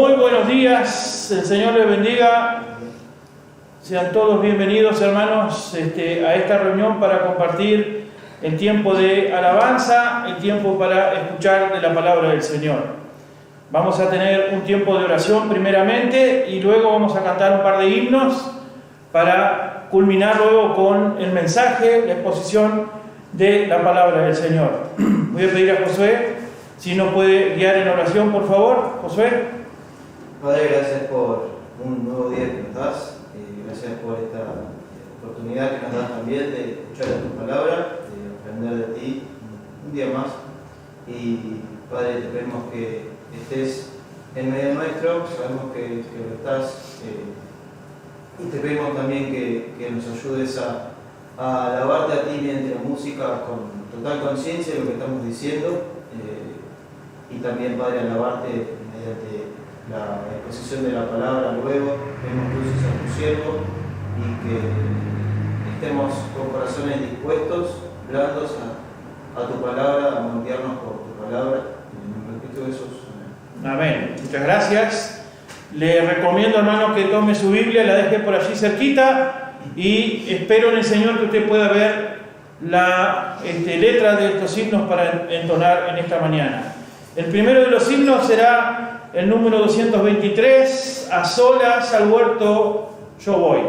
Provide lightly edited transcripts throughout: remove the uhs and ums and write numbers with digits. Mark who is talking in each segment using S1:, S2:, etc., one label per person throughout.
S1: Muy buenos días, el Señor les bendiga. Sean todos bienvenidos, hermanos, a esta reunión para compartir el tiempo de alabanza, el tiempo para escuchar de la palabra del Señor. Vamos a tener un tiempo de oración primeramente y luego vamos a cantar un par de himnos para culminar luego con el mensaje, la exposición de la palabra del Señor. Voy a pedir a Josué si nos puede guiar en oración, por favor. Josué.
S2: Padre, gracias por un nuevo día que nos das, gracias por esta oportunidad que nos das también de escuchar tu palabra, de aprender de ti un día más. Y Padre, te pedimos que estés en medio nuestro, sabemos que lo estás, y te pedimos también que nos ayudes a alabarte a ti mediante la música con total conciencia de lo que estamos diciendo, y también, Padre, alabarte mediante la exposición de la palabra luego. Demos luces a tu siervo y que estemos con corazones dispuestos, blandos a tu palabra, a moldearnos por tu palabra. En el nombre de Cristo Jesús. Amén.
S1: Amén. Muchas gracias. Le recomiendo, hermano, que tome su Biblia, la deje por allí cerquita y espero en el Señor que usted pueda ver la letra de estos himnos para entonar en esta mañana. El primero de los himnos será el número 223, a solas al huerto yo voy.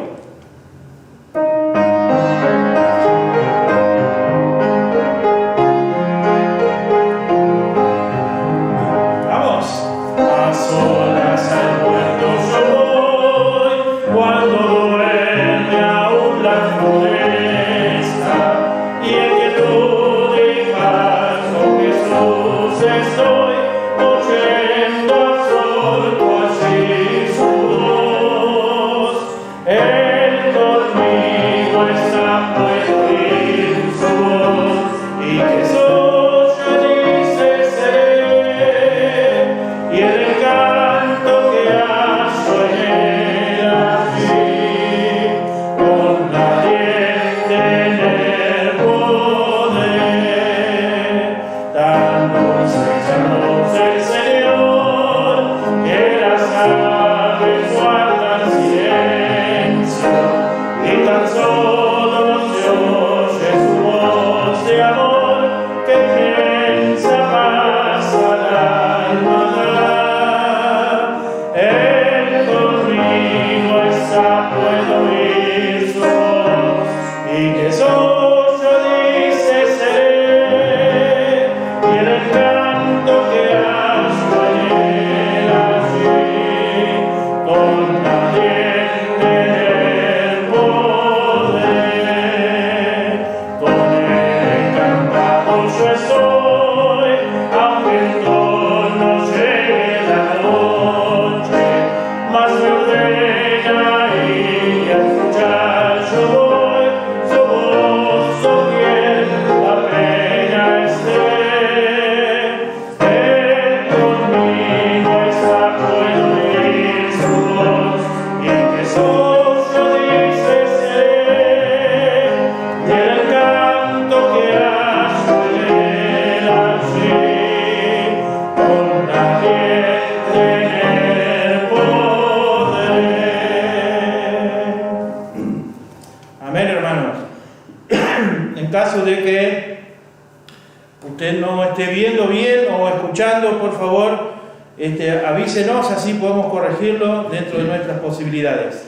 S1: Avísenos, así podemos corregirlo dentro de nuestras posibilidades.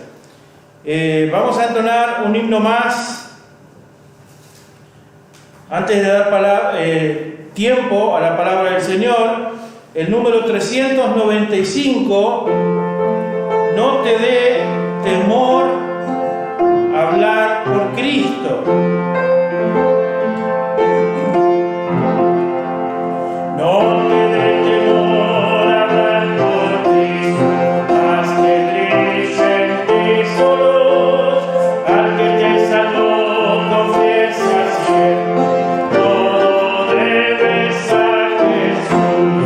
S1: Vamos a entonar un himno más antes de dar tiempo a la palabra del Señor. El número 395, no te dé temor hablar por Cristo. No te dé temor hablar por Cristo, haz que brille en ti su luz, al que te salvó confiesa siempre, todo debes a Jesús.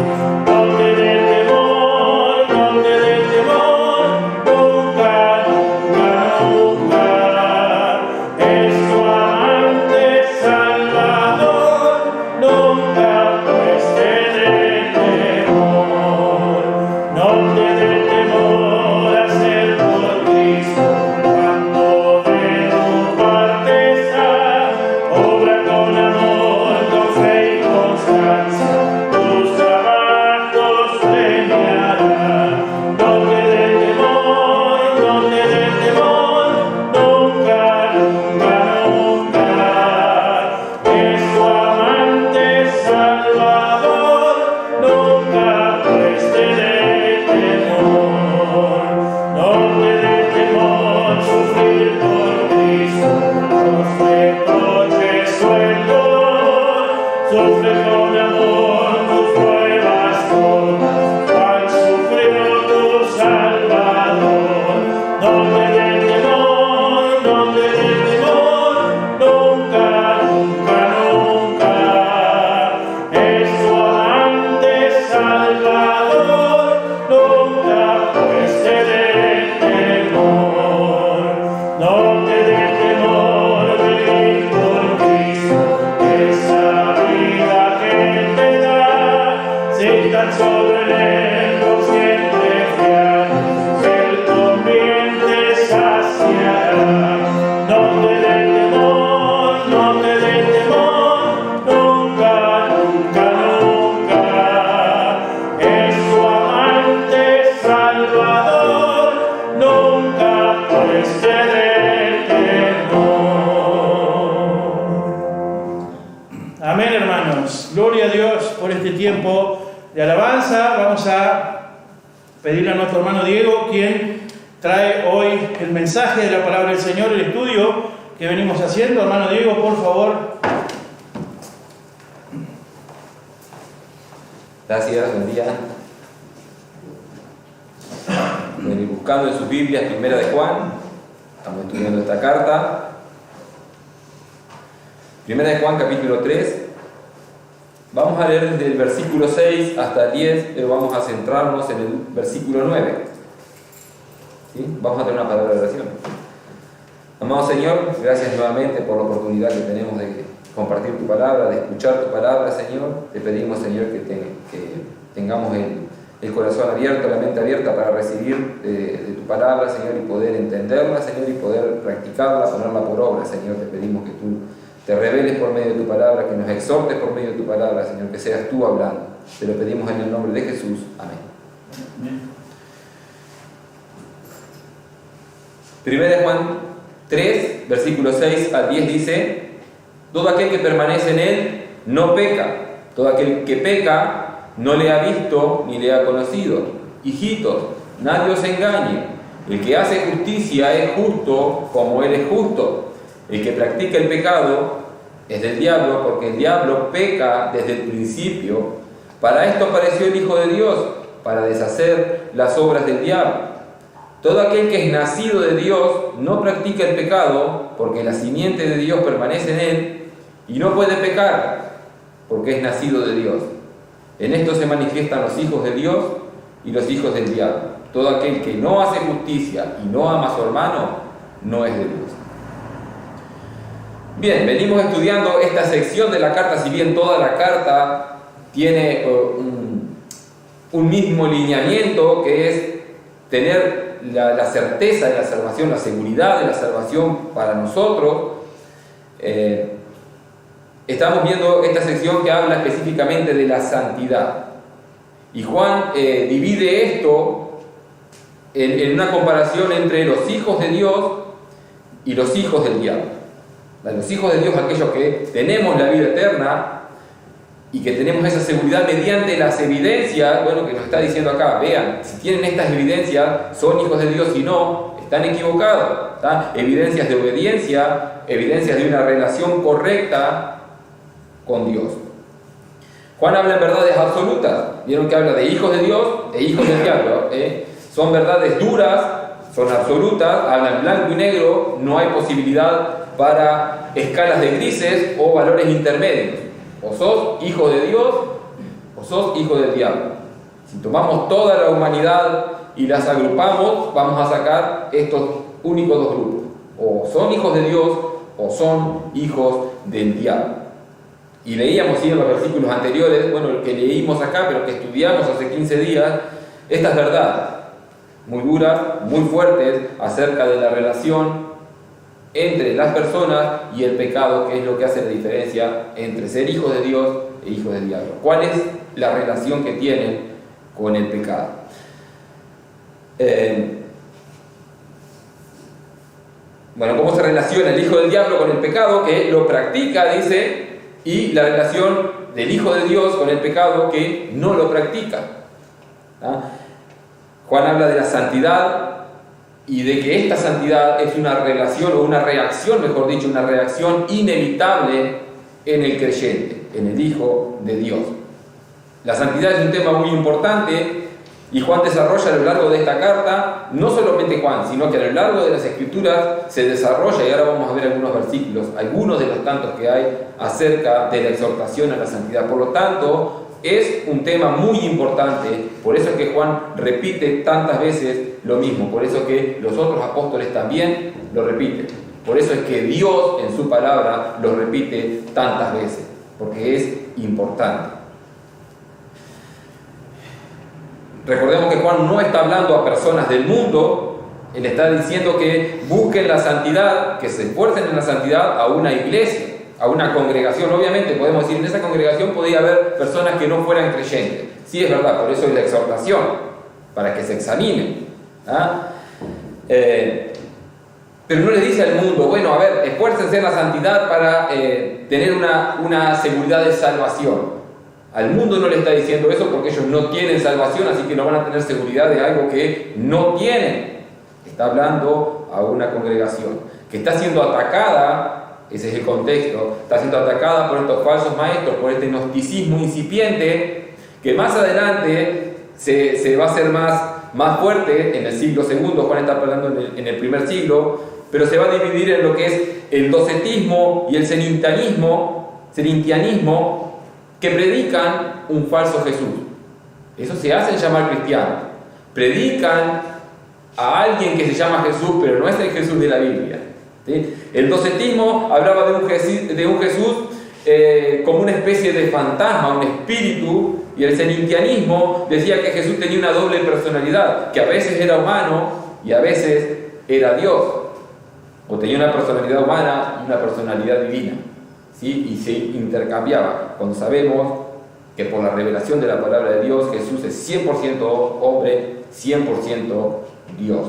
S1: No te dé temor, no te dé temor, nunca, nunca, nunca, es tu amor. Tiempo de alabanza. Vamos a pedirle a nuestro hermano Diego, quien trae hoy el mensaje de la palabra del Señor, el estudio que venimos haciendo. Hermano Diego, por favor.
S3: Gracias, buen día. Venir buscando en sus Biblias, Primera de Juan. Estamos estudiando esta carta. Primera de Juan, capítulo 3. Vamos a leer desde el versículo 6 hasta el 10, pero vamos a centrarnos en el versículo 9. ¿Sí? Vamos a tener una palabra de oración. Amado Señor, gracias nuevamente por la oportunidad que tenemos de compartir tu palabra, de escuchar tu palabra, Señor. Te pedimos, Señor, que tengamos el corazón abierto, la mente abierta para recibir de tu palabra, Señor, y poder entenderla, Señor, y poder practicarla, ponerla por obra, Señor. Te pedimos que tú te reveles por medio de tu palabra, que nos exhortes por medio de tu palabra, Señor, que seas tú hablando. Te lo pedimos en el nombre de Jesús. Amén. Primera de Juan 3, versículos 6 al 10 dice: todo aquel que permanece en él no peca. Todo aquel que peca no le ha visto ni le ha conocido. Hijitos, nadie os engañe. El que hace justicia es justo como él es justo. El que practica el pecado es del diablo, porque el diablo peca desde el principio. Para esto apareció el Hijo de Dios, para deshacer las obras del diablo. Todo aquel que es nacido de Dios no practica el pecado, porque la simiente de Dios permanece en él, y no puede pecar, porque es nacido de Dios. En esto se manifiestan los hijos de Dios y los hijos del diablo. Todo aquel que no hace justicia y no ama a su hermano, no es de Dios. Bien, venimos estudiando esta sección de la carta, si bien toda la carta tiene un mismo lineamiento, que es tener la certeza de la salvación, la seguridad de la salvación para nosotros. Estamos viendo esta sección que habla específicamente de la santidad. Y Juan divide esto en una comparación entre los hijos de Dios y los hijos del diablo. Los hijos de Dios, aquellos que tenemos la vida eterna y que tenemos esa seguridad mediante las evidencias, bueno, que nos está diciendo acá, vean, si tienen estas evidencias, son hijos de Dios, si no, están equivocados, ¿está? Evidencias de obediencia, evidencias de una relación correcta con Dios. Juan habla en verdades absolutas, vieron que habla de hijos de Dios e hijos del diablo, son verdades duras, son absolutas, habla en blanco y negro, no hay posibilidad para escalas de grises o valores intermedios. O sos hijo de Dios o sos hijo del diablo. Si tomamos toda la humanidad y las agrupamos, vamos a sacar estos únicos dos grupos. O son hijos de Dios o son hijos del diablo. Y leíamos en los versículos anteriores, bueno, el que leímos acá, pero que estudiamos hace 15 días, estas verdades muy duras, muy fuertes, acerca de la relación entre las personas y el pecado, que es lo que hace la diferencia entre ser hijos de Dios e hijos del diablo. ¿Cuál es la relación que tienen con el pecado? Bueno, ¿cómo se relaciona el hijo del diablo con el pecado? Que lo practica, dice, y la relación del hijo de Dios con el pecado que no lo practica. ¿Ah? Juan habla de la santidad y de que esta santidad es una relación o una reacción, mejor dicho, una reacción inevitable en el creyente, en el Hijo de Dios. La santidad es un tema muy importante y Juan desarrolla a lo largo de esta carta, no solamente Juan, sino que a lo largo de las Escrituras se desarrolla, y ahora vamos a ver algunos versículos, algunos de los tantos que hay acerca de la exhortación a la santidad. Por lo tanto, es un tema muy importante, por eso es que Juan repite tantas veces lo mismo, por eso es que los otros apóstoles también lo repiten, por eso es que Dios en su palabra lo repite tantas veces, porque es importante. Recordemos que Juan no está hablando a personas del mundo, él está diciendo que busquen la santidad, que se esfuercen en la santidad a una iglesia, a una congregación. Obviamente podemos decir, en esa congregación podría haber personas que no fueran creyentes. Sí, es verdad, por eso es la exhortación, para que se examinen. Pero no le dice al mundo, bueno, a ver, esfuércense en la santidad para tener una seguridad de salvación. Al mundo no le está diciendo eso porque ellos no tienen salvación, así que no van a tener seguridad de algo que no tienen. Está hablando a una congregación que está siendo atacada. Ese es el contexto. Está siendo atacada por estos falsos maestros, por este gnosticismo incipiente, que más adelante se va a hacer más fuerte en el siglo II. Juan está hablando en el primer siglo, pero se va a dividir en lo que es el docetismo y el celintianismo, que predican un falso Jesús. Eso se hacen llamar cristianos. Predican a alguien que se llama Jesús, pero no es el Jesús de la Biblia. ¿Sí? El docetismo hablaba de un Jesús como una especie de fantasma, un espíritu, y el celintianismo decía que Jesús tenía una doble personalidad, que a veces era humano y a veces era Dios, o tenía una personalidad humana y una personalidad divina, ¿sí? Y se intercambiaba, cuando sabemos que por la revelación de la palabra de Dios Jesús es 100% hombre, 100% Dios.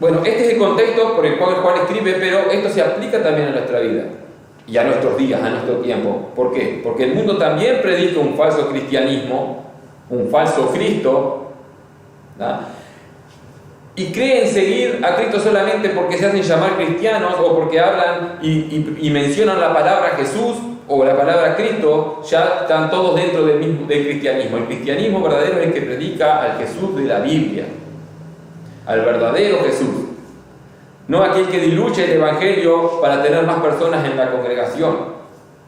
S3: Bueno, este es el contexto por el cual Juan escribe, pero esto se aplica también a nuestra vida y a nuestros días, a nuestro tiempo. ¿Por qué? Porque el mundo también predica un falso cristianismo, un falso Cristo, ¿no? Y creen seguir a Cristo solamente porque se hacen llamar cristianos o porque hablan y mencionan la palabra Jesús o la palabra Cristo, ya están todos dentro del cristianismo. El cristianismo verdadero es el que predica al Jesús de la Biblia, al verdadero Jesús, no aquel que diluye el Evangelio para tener más personas en la congregación,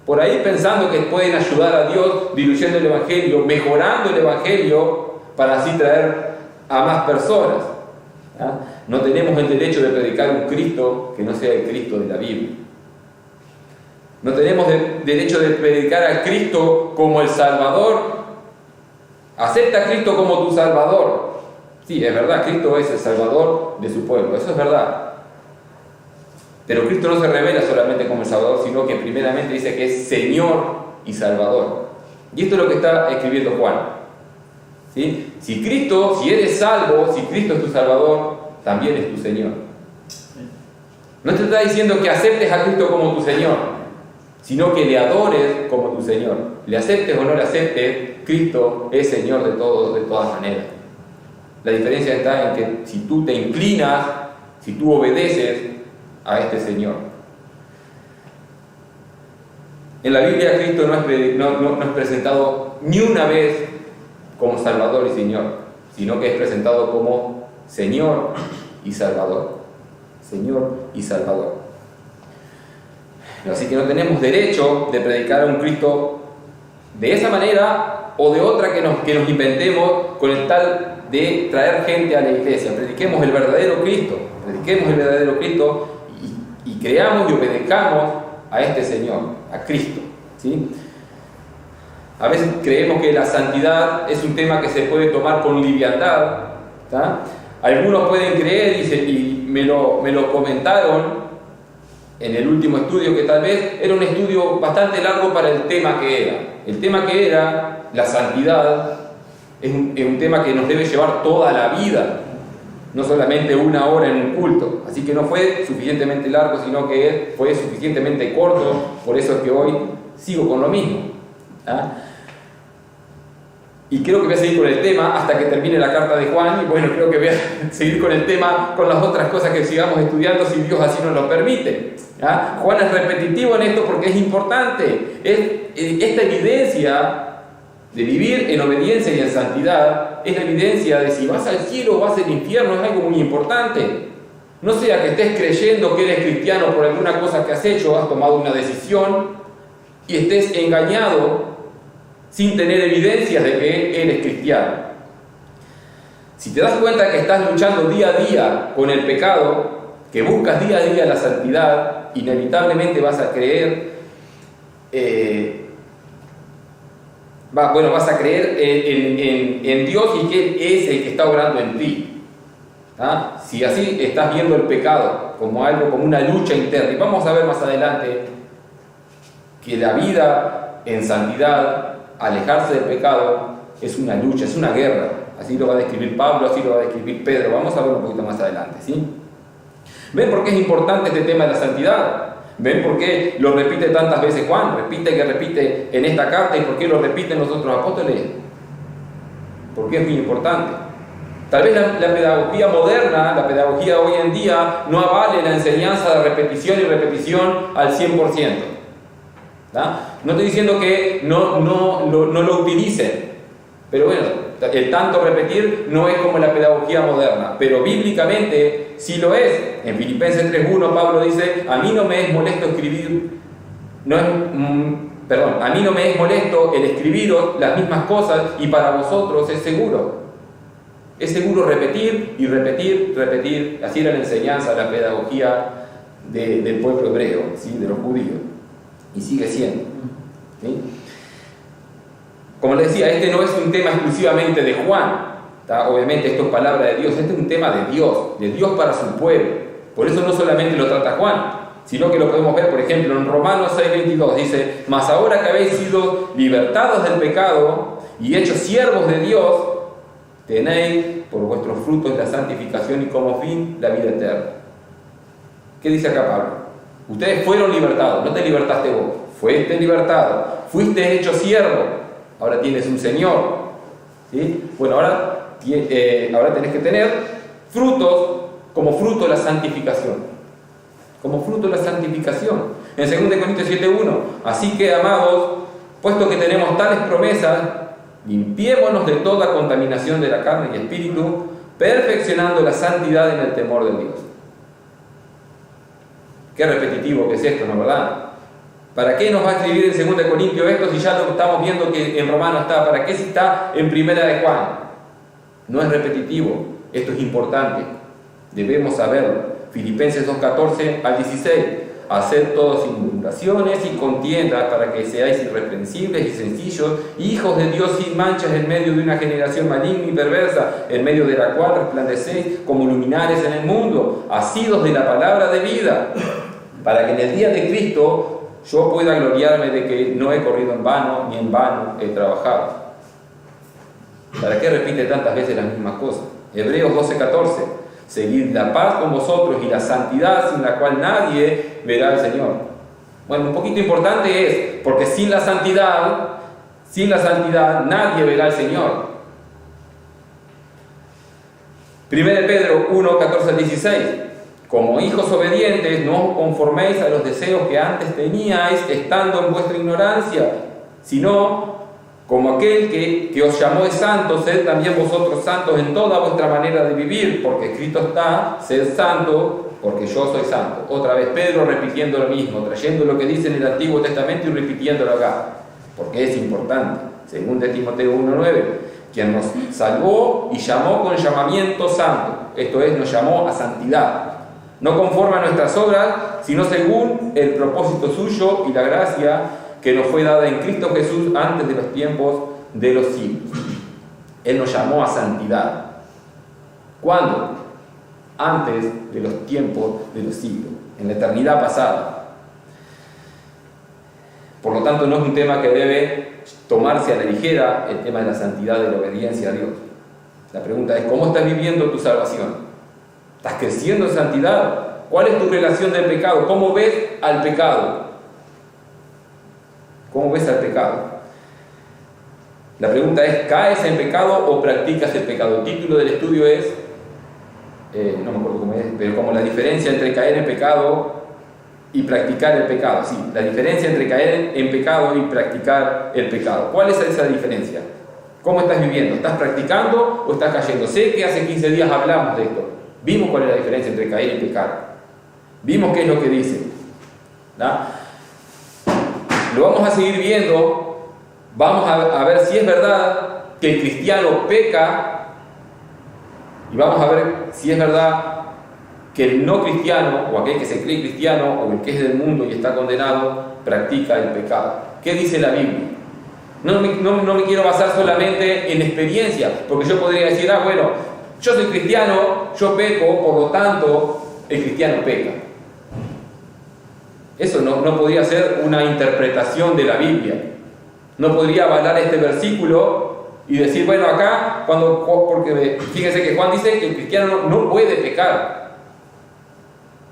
S3: por ahí pensando que pueden ayudar a Dios diluyendo el Evangelio, mejorando el Evangelio para así traer a más personas. No tenemos el derecho de predicar un Cristo que no sea el Cristo de la Biblia. No tenemos derecho de predicar a Cristo como el Salvador. Acepta a Cristo como tu Salvador. Sí, es verdad, Cristo es el Salvador de su pueblo, eso es verdad. Pero Cristo no se revela solamente como el Salvador, sino que primeramente dice que es Señor y Salvador. Y esto es lo que está escribiendo Juan. ¿Sí? Si eres salvo, si Cristo es tu Salvador, también es tu Señor. No te está diciendo que aceptes a Cristo como tu Señor, sino que le adores como tu Señor. Le aceptes o no le aceptes, Cristo es Señor de todos, de todas maneras. La diferencia está en que si tú te inclinas, si tú obedeces a este Señor. En la Biblia Cristo no es presentado ni una vez como Salvador y Señor, sino que es presentado como Señor y Salvador. Señor y Salvador. Así que no tenemos derecho de predicar a un Cristo de esa manera o de otra que nos inventemos con el tal de traer gente a la iglesia. Prediquemos el verdadero Cristo, y creamos y obedezcamos a este Señor, a Cristo, ¿sí? A veces creemos que la santidad es un tema que se puede tomar con liviandad, ¿tá? Algunos pueden creer y me lo comentaron en el último estudio, que tal vez era un estudio bastante largo para el tema que era. El tema que era, la santidad, es un tema que nos debe llevar toda la vida, no solamente una hora en un culto. Así que no fue suficientemente largo, sino que fue suficientemente corto, por eso es que hoy sigo con lo mismo. Y creo que voy a seguir con el tema hasta que termine la carta de Juan, y bueno, creo que voy a seguir con el tema, con las otras cosas que sigamos estudiando, si Dios así nos lo permite. Juan es repetitivo en esto porque es importante. Esta evidencia de vivir en obediencia y en santidad es la evidencia de si vas al cielo o vas al infierno, es algo muy importante. No sea que estés creyendo que eres cristiano por alguna cosa que has hecho, has tomado una decisión y estés engañado sin tener evidencias de que eres cristiano. Si te das cuenta que estás luchando día a día con el pecado, que buscas día a día la santidad, inevitablemente vas a creer vas a creer en Dios y que Él es el que está obrando en ti. ¿Ah? Si así estás viendo el pecado como algo, como una lucha interna, y vamos a ver más adelante que la vida en santidad, alejarse del pecado, es una lucha, es una guerra. Así lo va a describir Pablo, así lo va a describir Pedro. Vamos a ver un poquito más adelante, ¿sí? ¿Ven por qué es importante este tema de la santidad? ¿Ven por qué lo repite tantas veces Juan? Repite en esta carta, y por qué lo repiten los otros apóstoles. Porque es muy importante. Tal vez la pedagogía moderna, la pedagogía hoy en día, no avale la enseñanza de repetición y repetición al 100%. ¿Da? No estoy diciendo que no lo utilicen, pero bueno, el tanto repetir no es como la pedagogía moderna, pero bíblicamente sí lo es. En Filipenses 3:1 Pablo dice: a mí no me es molesto escribir, a mí no me es molesto el escribiros las mismas cosas, y para vosotros es seguro. Es seguro repetir y repetir. Así era la enseñanza, la pedagogía del pueblo hebreo, ¿sí? De los judíos, y sigue siendo, ¿sí? Como les decía, este no es un tema exclusivamente de Juan, ¿tá? Obviamente esto es palabra de Dios, este es un tema de Dios para su pueblo. Por eso no solamente lo trata Juan, sino que lo podemos ver, por ejemplo, en Romanos 6:22, dice: mas ahora que habéis sido libertados del pecado y hechos siervos de Dios, tenéis por vuestros frutos la santificación y como fin la vida eterna. ¿Qué dice acá Pablo? Ustedes fueron libertados, no te libertaste vos, fuiste libertado, fuiste hecho siervo. Ahora tienes un Señor, ¿sí? Bueno, ahora tenés que tener frutos como fruto de la santificación. Como fruto de la santificación. En 2 Corintios 7:1, así que, amados, puesto que tenemos tales promesas, limpiémonos de toda contaminación de la carne y espíritu, perfeccionando la santidad en el temor de Dios. Qué repetitivo que es esto, ¿no es verdad? ¿Para qué nos va a escribir en 2 Corintios esto si ya lo estamos viendo que en Romanos está? ¿Para qué si está en Primera de Juan? No es repetitivo, esto es importante, debemos saberlo. Filipenses 2:14 al 16, haced todos sin murmuraciones y contiendas, para que seáis irreprensibles y sencillos, hijos de Dios sin manchas en medio de una generación maligna y perversa, en medio de la cual resplandecéis como luminares en el mundo, asidos de la palabra de vida, para que en el día de Cristo yo pueda gloriarme de que no he corrido en vano, ni en vano he trabajado. ¿Para qué repite tantas veces las mismas cosas? Hebreos 12:14, seguid la paz con vosotros y la santidad, sin la cual nadie verá al Señor. Bueno, un poquito importante es, porque sin la santidad nadie verá al Señor. 1 Pedro 1:14 al 16, como hijos obedientes, no os conforméis a los deseos que antes teníais estando en vuestra ignorancia, sino como aquel que os llamó es santo, sed también vosotros santos en toda vuestra manera de vivir, porque escrito está: sed santo, porque yo soy santo. Otra vez Pedro repitiendo lo mismo, trayendo lo que dice en el Antiguo Testamento y repitiéndolo acá, porque es importante. 2 Timoteo 1:9, quien nos salvó y llamó con llamamiento santo, esto es, nos llamó a santidad, no conforme a nuestras obras, sino según el propósito suyo y la gracia que nos fue dada en Cristo Jesús antes de los tiempos de los siglos. Él nos llamó a santidad. ¿Cuándo? Antes de los tiempos de los siglos, en la eternidad pasada. Por lo tanto, no es un tema que debe tomarse a la ligera, el tema de la santidad, de la obediencia a Dios. La pregunta es: ¿cómo estás viviendo tu salvación? ¿Estás creciendo en santidad? ¿Cuál es tu relación del pecado? ¿Cómo ves al pecado? ¿Cómo ves al pecado? La pregunta es: ¿caes en pecado o practicas el pecado? El título del estudio es, no me acuerdo cómo es, pero como la diferencia entre caer en pecado y practicar el pecado. Sí, la diferencia entre caer en pecado y practicar el pecado. ¿Cuál es esa diferencia? ¿Cómo estás viviendo? ¿Estás practicando o estás cayendo? Sé que hace 15 días hablamos de esto. Vimos cuál es la diferencia entre caer y pecar. Vimos qué es lo que dice, ¿da? lo vamos a seguir viendo, vamos a ver si es verdad que el cristiano peca, y vamos a ver si es verdad que el no cristiano, o aquel que se cree cristiano, o el que es del mundo y está condenado, practica el pecado. ¿Qué dice la Biblia? No me quiero basar solamente en experiencia, porque yo podría decir, bueno, yo soy cristiano, yo peco, por lo tanto, el cristiano peca. Eso no podría ser una interpretación de la Biblia. No podría avalar este versículo y decir, bueno, acá, porque fíjense que Juan dice que el cristiano no puede pecar.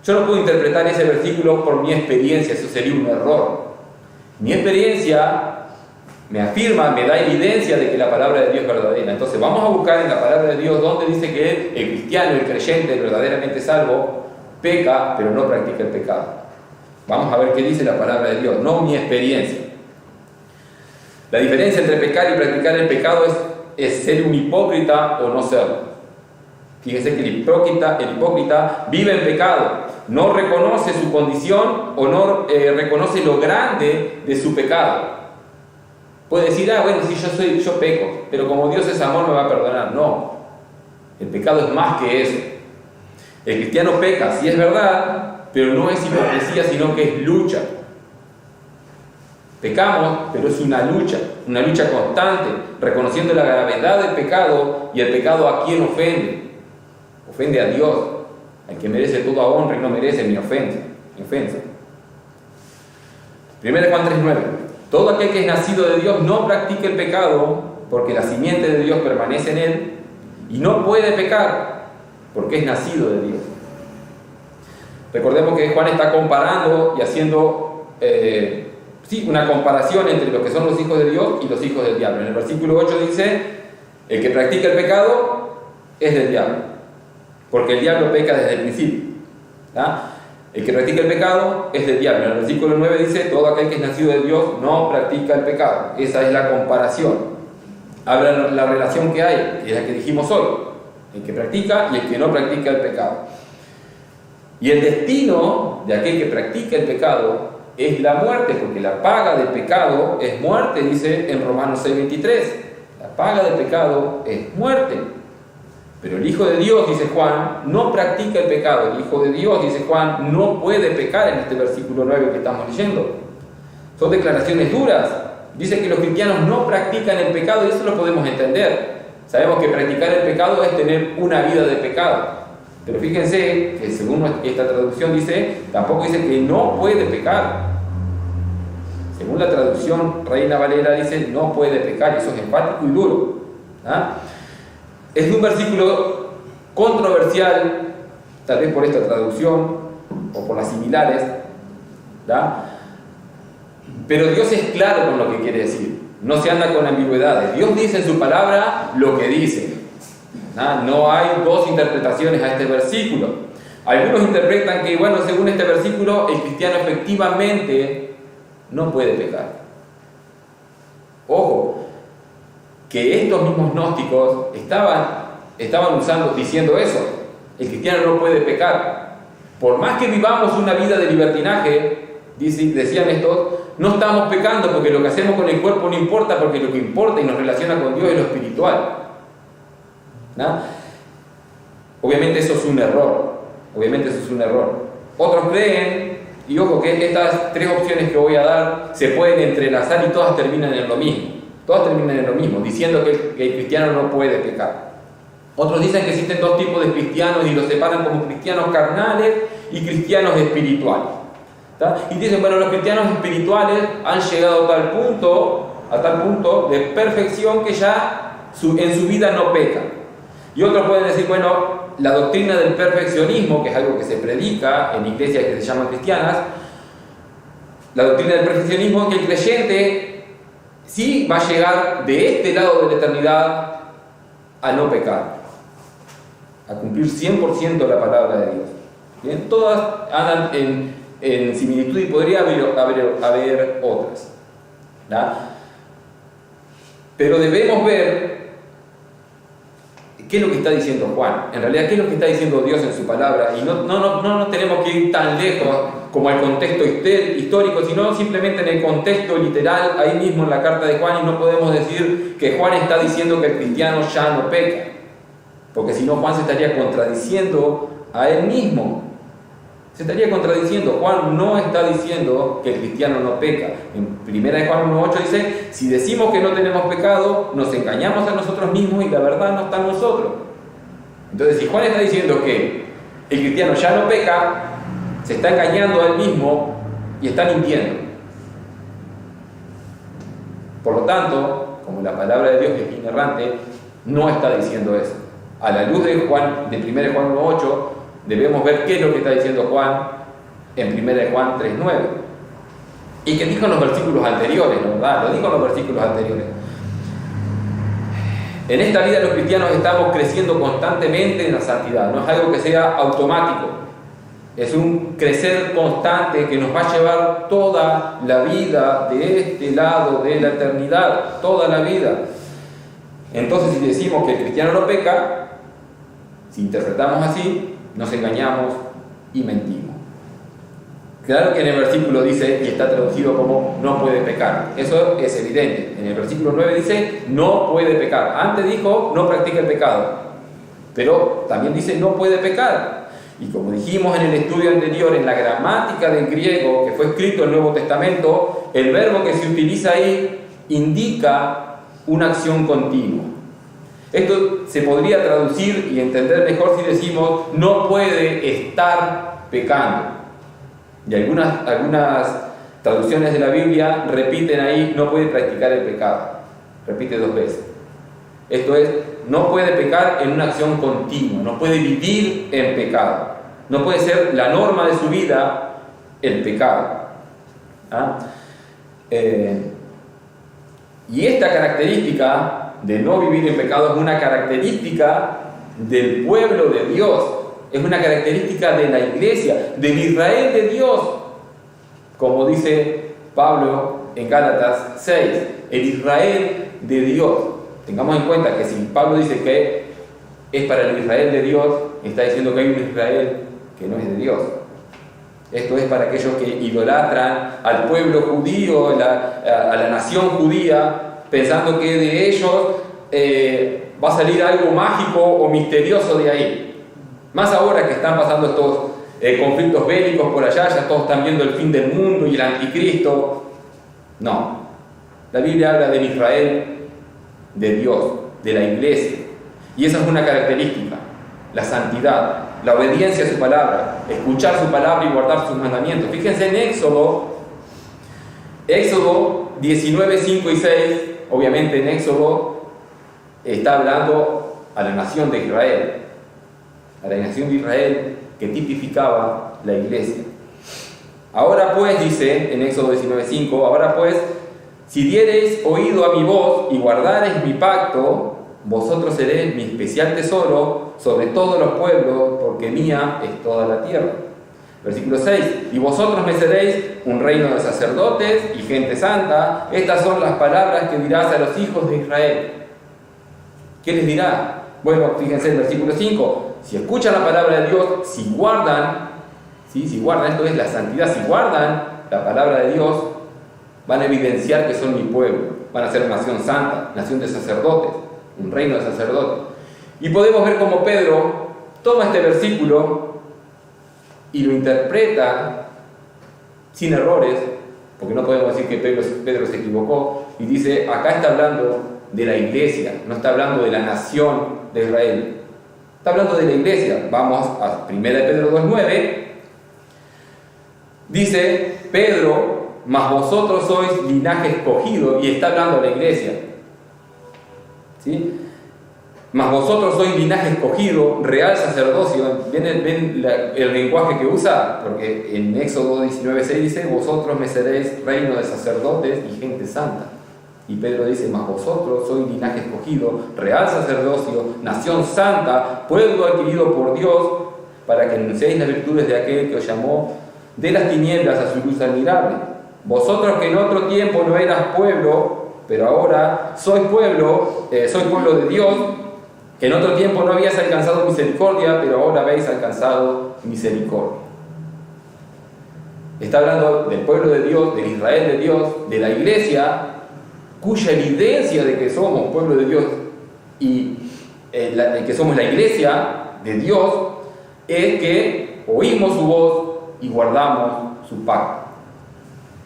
S3: Yo no puedo interpretar ese versículo por mi experiencia, eso sería un error. Mi experiencia me afirma, me da evidencia de que la palabra de Dios es verdadera. Entonces vamos a buscar en la palabra de Dios donde dice que el cristiano, el creyente, el verdaderamente salvo, peca, pero no practica el pecado. Vamos a ver qué dice la palabra de Dios, no mi experiencia. La diferencia entre pecar y practicar el pecado es ser un hipócrita o no serlo. Fíjense que el hipócrita vive en pecado, no reconoce su condición o no reconoce lo grande de su pecado. Puede decir, bueno, si yo peco, pero como Dios es amor me va a perdonar. No, el pecado es más que eso. El cristiano peca, sí es verdad, pero no es hipocresía, sino que es lucha. Pecamos, pero es una lucha constante, reconociendo la gravedad del pecado y el pecado a quien ofende. Ofende a Dios, al que merece toda honra y no merece mi ofensa. 1 Juan 3:9. Todo aquel que es nacido de Dios no practica el pecado, porque la simiente de Dios permanece en él, y no puede pecar, porque es nacido de Dios. Recordemos que Juan está comparando y haciendo una comparación entre los que son los hijos de Dios y los hijos del diablo. En el versículo 8 dice, el que practica el pecado es del diablo, porque el diablo peca desde el principio. El que practica el pecado es del diablo. En el versículo 9 dice, todo aquel que es nacido de Dios no practica el pecado. Esa es la comparación. Habla la relación que hay, que es la que dijimos hoy. El que practica y el que no practica el pecado. Y el destino de aquel que practica el pecado es la muerte, porque la paga del pecado es muerte, dice en Romanos 6:23. La paga del pecado es muerte. Pero el Hijo de Dios, dice Juan, no practica el pecado. El Hijo de Dios, dice Juan, no puede pecar en este versículo 9 que estamos leyendo. Son declaraciones duras. Dice que los cristianos no practican el pecado y eso lo podemos entender. Sabemos que practicar el pecado es tener una vida de pecado. Pero fíjense que según esta traducción dice, tampoco dice que no puede pecar. Según la traducción Reina Valera dice, no puede pecar. Eso es enfático y duro. Es un versículo controversial, tal vez por esta traducción o por las similares, pero Dios es claro con lo que quiere decir, no se anda con ambigüedades. Dios dice en su palabra lo que dice. No hay dos interpretaciones a este versículo. Algunos interpretan que, bueno, según este versículo, el cristiano efectivamente no puede pecar. Ojo, que estos mismos gnósticos estaban diciendo eso. El cristiano no puede pecar. Por más que vivamos una vida de libertinaje, decían estos, no estamos pecando porque lo que hacemos con el cuerpo no importa, porque lo que importa y nos relaciona con Dios es lo espiritual. Obviamente eso es un error. Otros creen, y ojo que estas tres opciones que voy a dar se pueden entrelazar y todas terminan en lo mismo, diciendo que el cristiano no puede pecar. Otros dicen que existen dos tipos de cristianos y los separan como cristianos carnales y cristianos espirituales. Y dicen, bueno, los cristianos espirituales han llegado a tal punto de perfección que ya en su vida no pecan. Y otros pueden decir, bueno, la doctrina del perfeccionismo, que es algo que se predica en iglesias que se llaman cristianas, la doctrina del perfeccionismo es que el creyente sí va a llegar de este lado de la eternidad a no pecar, a cumplir 100% la palabra de Dios. ¿Bien? Todas andan en similitud y podría haber otras. Pero debemos ver qué es lo que está diciendo Juan. En realidad, qué es lo que está diciendo Dios en su palabra. Y no tenemos que ir tan lejos como al contexto histórico, sino simplemente en el contexto literal, ahí mismo en la carta de Juan, y no podemos decir que Juan está diciendo que el cristiano ya no peca, porque si no Juan se estaría contradiciendo a él mismo. Se estaría contradiciendo. Juan no está diciendo que el cristiano no peca. En 1 Juan 1:8 dice: si decimos que no tenemos pecado, nos engañamos a nosotros mismos y la verdad no está en nosotros. Entonces, si Juan está diciendo que el cristiano ya no peca, se está engañando a él mismo y está mintiendo. Por lo tanto, como la palabra de Dios es inerrante, no está diciendo eso. A la luz de 1 Juan 1:8, debemos ver qué es lo que está diciendo Juan en 1 Juan 3:9. Y que dijo en los versículos anteriores, ¿no? ¿Verdad? Lo dijo en los versículos anteriores. En esta vida los cristianos estamos creciendo constantemente en la santidad. No es algo que sea automático. Es un crecer constante que nos va a llevar toda la vida de este lado de la eternidad. Toda la vida. Entonces, si decimos que el cristiano no peca, si interpretamos así, nos engañamos y mentimos. Claro que en el versículo dice, y está traducido como no puede pecar. Eso es evidente. En el versículo 9 dice no puede pecar. Antes dijo no practica el pecado. Pero también dice no puede pecar. Y como dijimos en el estudio anterior, en la gramática del griego que fue escrito en el Nuevo Testamento, el verbo que se utiliza ahí indica una acción continua. Esto se podría traducir y entender mejor si decimos no puede estar pecando. Y algunas traducciones de la Biblia repiten ahí no puede practicar el pecado. Repite 2 veces. Esto es, no puede pecar en una acción continua, no puede vivir en pecado. No puede ser la norma de su vida el pecado. ¿Ah? Y esta característica de no vivir en pecado es una característica del pueblo de Dios, es una característica de la iglesia, del Israel de Dios, como dice Pablo en Gálatas 6, el Israel de Dios. Tengamos en cuenta que si Pablo dice que es para el Israel de Dios, está diciendo que hay un Israel que no es de Dios. Esto es para aquellos que idolatran al pueblo judío, a la nación judía, pensando que de ellos va a salir algo mágico o misterioso de ahí. Más ahora que están pasando estos conflictos bélicos por allá, ya todos están viendo el fin del mundo y el anticristo. No. La Biblia habla del Israel de Dios, de la iglesia. Y esa es una característica, la santidad, la obediencia a su palabra, escuchar su palabra y guardar sus mandamientos. Fíjense en Éxodo 19, 5 y 6, obviamente en Éxodo está hablando a la nación de Israel, a la nación de Israel que tipificaba la iglesia. Ahora pues, dice en Éxodo 19, 5, ahora pues, si diereis oído a mi voz y guardareis mi pacto, vosotros seréis mi especial tesoro sobre todos los pueblos, porque mía es toda la tierra. Versículo 6, y vosotros me seréis un reino de sacerdotes y gente santa. Estas son las palabras que dirás a los hijos de Israel. ¿Qué les dirá? Bueno, fíjense en el versículo 5, si escuchan la palabra de Dios, si guardan, esto es la santidad, si guardan la palabra de Dios, van a evidenciar que son mi pueblo, van a ser nación santa, nación de sacerdotes, un reino de sacerdotes. Y podemos ver cómo Pedro toma este versículo y lo interpreta sin errores, porque no podemos decir que Pedro se equivocó, y dice, acá está hablando de la iglesia, no está hablando de la nación de Israel, está hablando de la iglesia. Vamos a 1 Pedro 2:9, dice Pedro, mas vosotros sois linaje escogido, y está hablando de la iglesia, ¿sí? Mas vosotros sois linaje escogido, real sacerdocio. ¿Ven el lenguaje que usa? Porque en Éxodo 19:6 dice, vosotros me seréis reino de sacerdotes y gente santa. Y Pedro dice, mas vosotros sois linaje escogido, real sacerdocio, nación santa, pueblo adquirido por Dios, para que anunciéis las virtudes de aquel que os llamó de las tinieblas a su luz admirable. Vosotros que en otro tiempo no eras pueblo, pero ahora sois pueblo de Dios, que en otro tiempo no habías alcanzado misericordia, pero ahora habéis alcanzado misericordia. Está hablando del pueblo de Dios, del Israel de Dios, de la iglesia, cuya evidencia de que somos pueblo de Dios y que somos la iglesia de Dios es que oímos su voz y guardamos su pacto.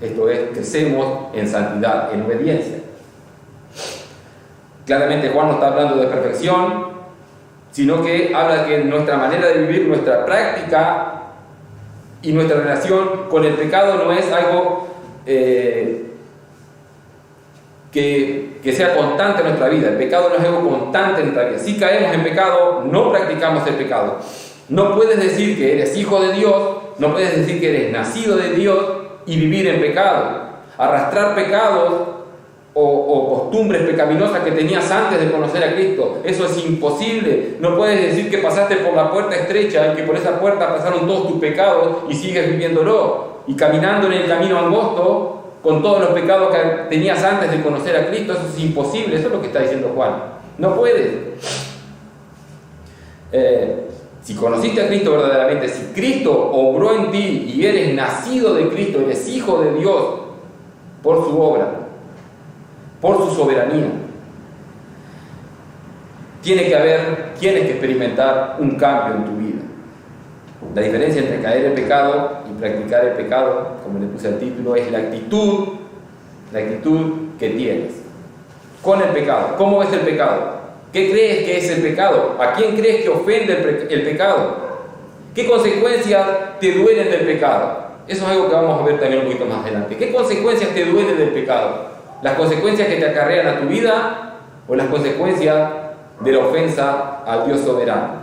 S3: Esto es, crecemos en santidad, en obediencia. Claramente Juan no está hablando de perfección, sino que habla que nuestra manera de vivir, nuestra práctica y nuestra relación con el pecado no es algo que sea constante en nuestra vida. El pecado no es algo constante en nuestra vida. Si caemos en pecado, no practicamos el pecado. No puedes decir que eres hijo de Dios, no puedes decir que eres nacido de Dios y vivir en pecado. Arrastrar pecados o costumbres pecaminosas que tenías antes de conocer a Cristo, eso es imposible. No puedes decir que pasaste por la puerta estrecha y que por esa puerta pasaron todos tus pecados y sigues viviéndolo y caminando en el camino angosto con todos los pecados que tenías antes de conocer a Cristo. Eso es imposible. Eso es lo que está diciendo Juan. No puedes. Si conociste a Cristo verdaderamente, si Cristo obró en ti y eres nacido de Cristo, eres hijo de Dios por su obra, por su soberanía, tienes que experimentar un cambio en tu vida. La diferencia entre caer en pecado y practicar el pecado, como le puse al título, es la actitud que tienes con el pecado. ¿Cómo ves el pecado? ¿Qué crees que es el pecado? ¿A quién crees que ofende el pecado? ¿Qué consecuencias te duelen del pecado? Eso es algo que vamos a ver también un poquito más adelante. ¿Qué consecuencias te duelen del pecado? ¿Las consecuencias que te acarrean a tu vida o las consecuencias de la ofensa al Dios soberano?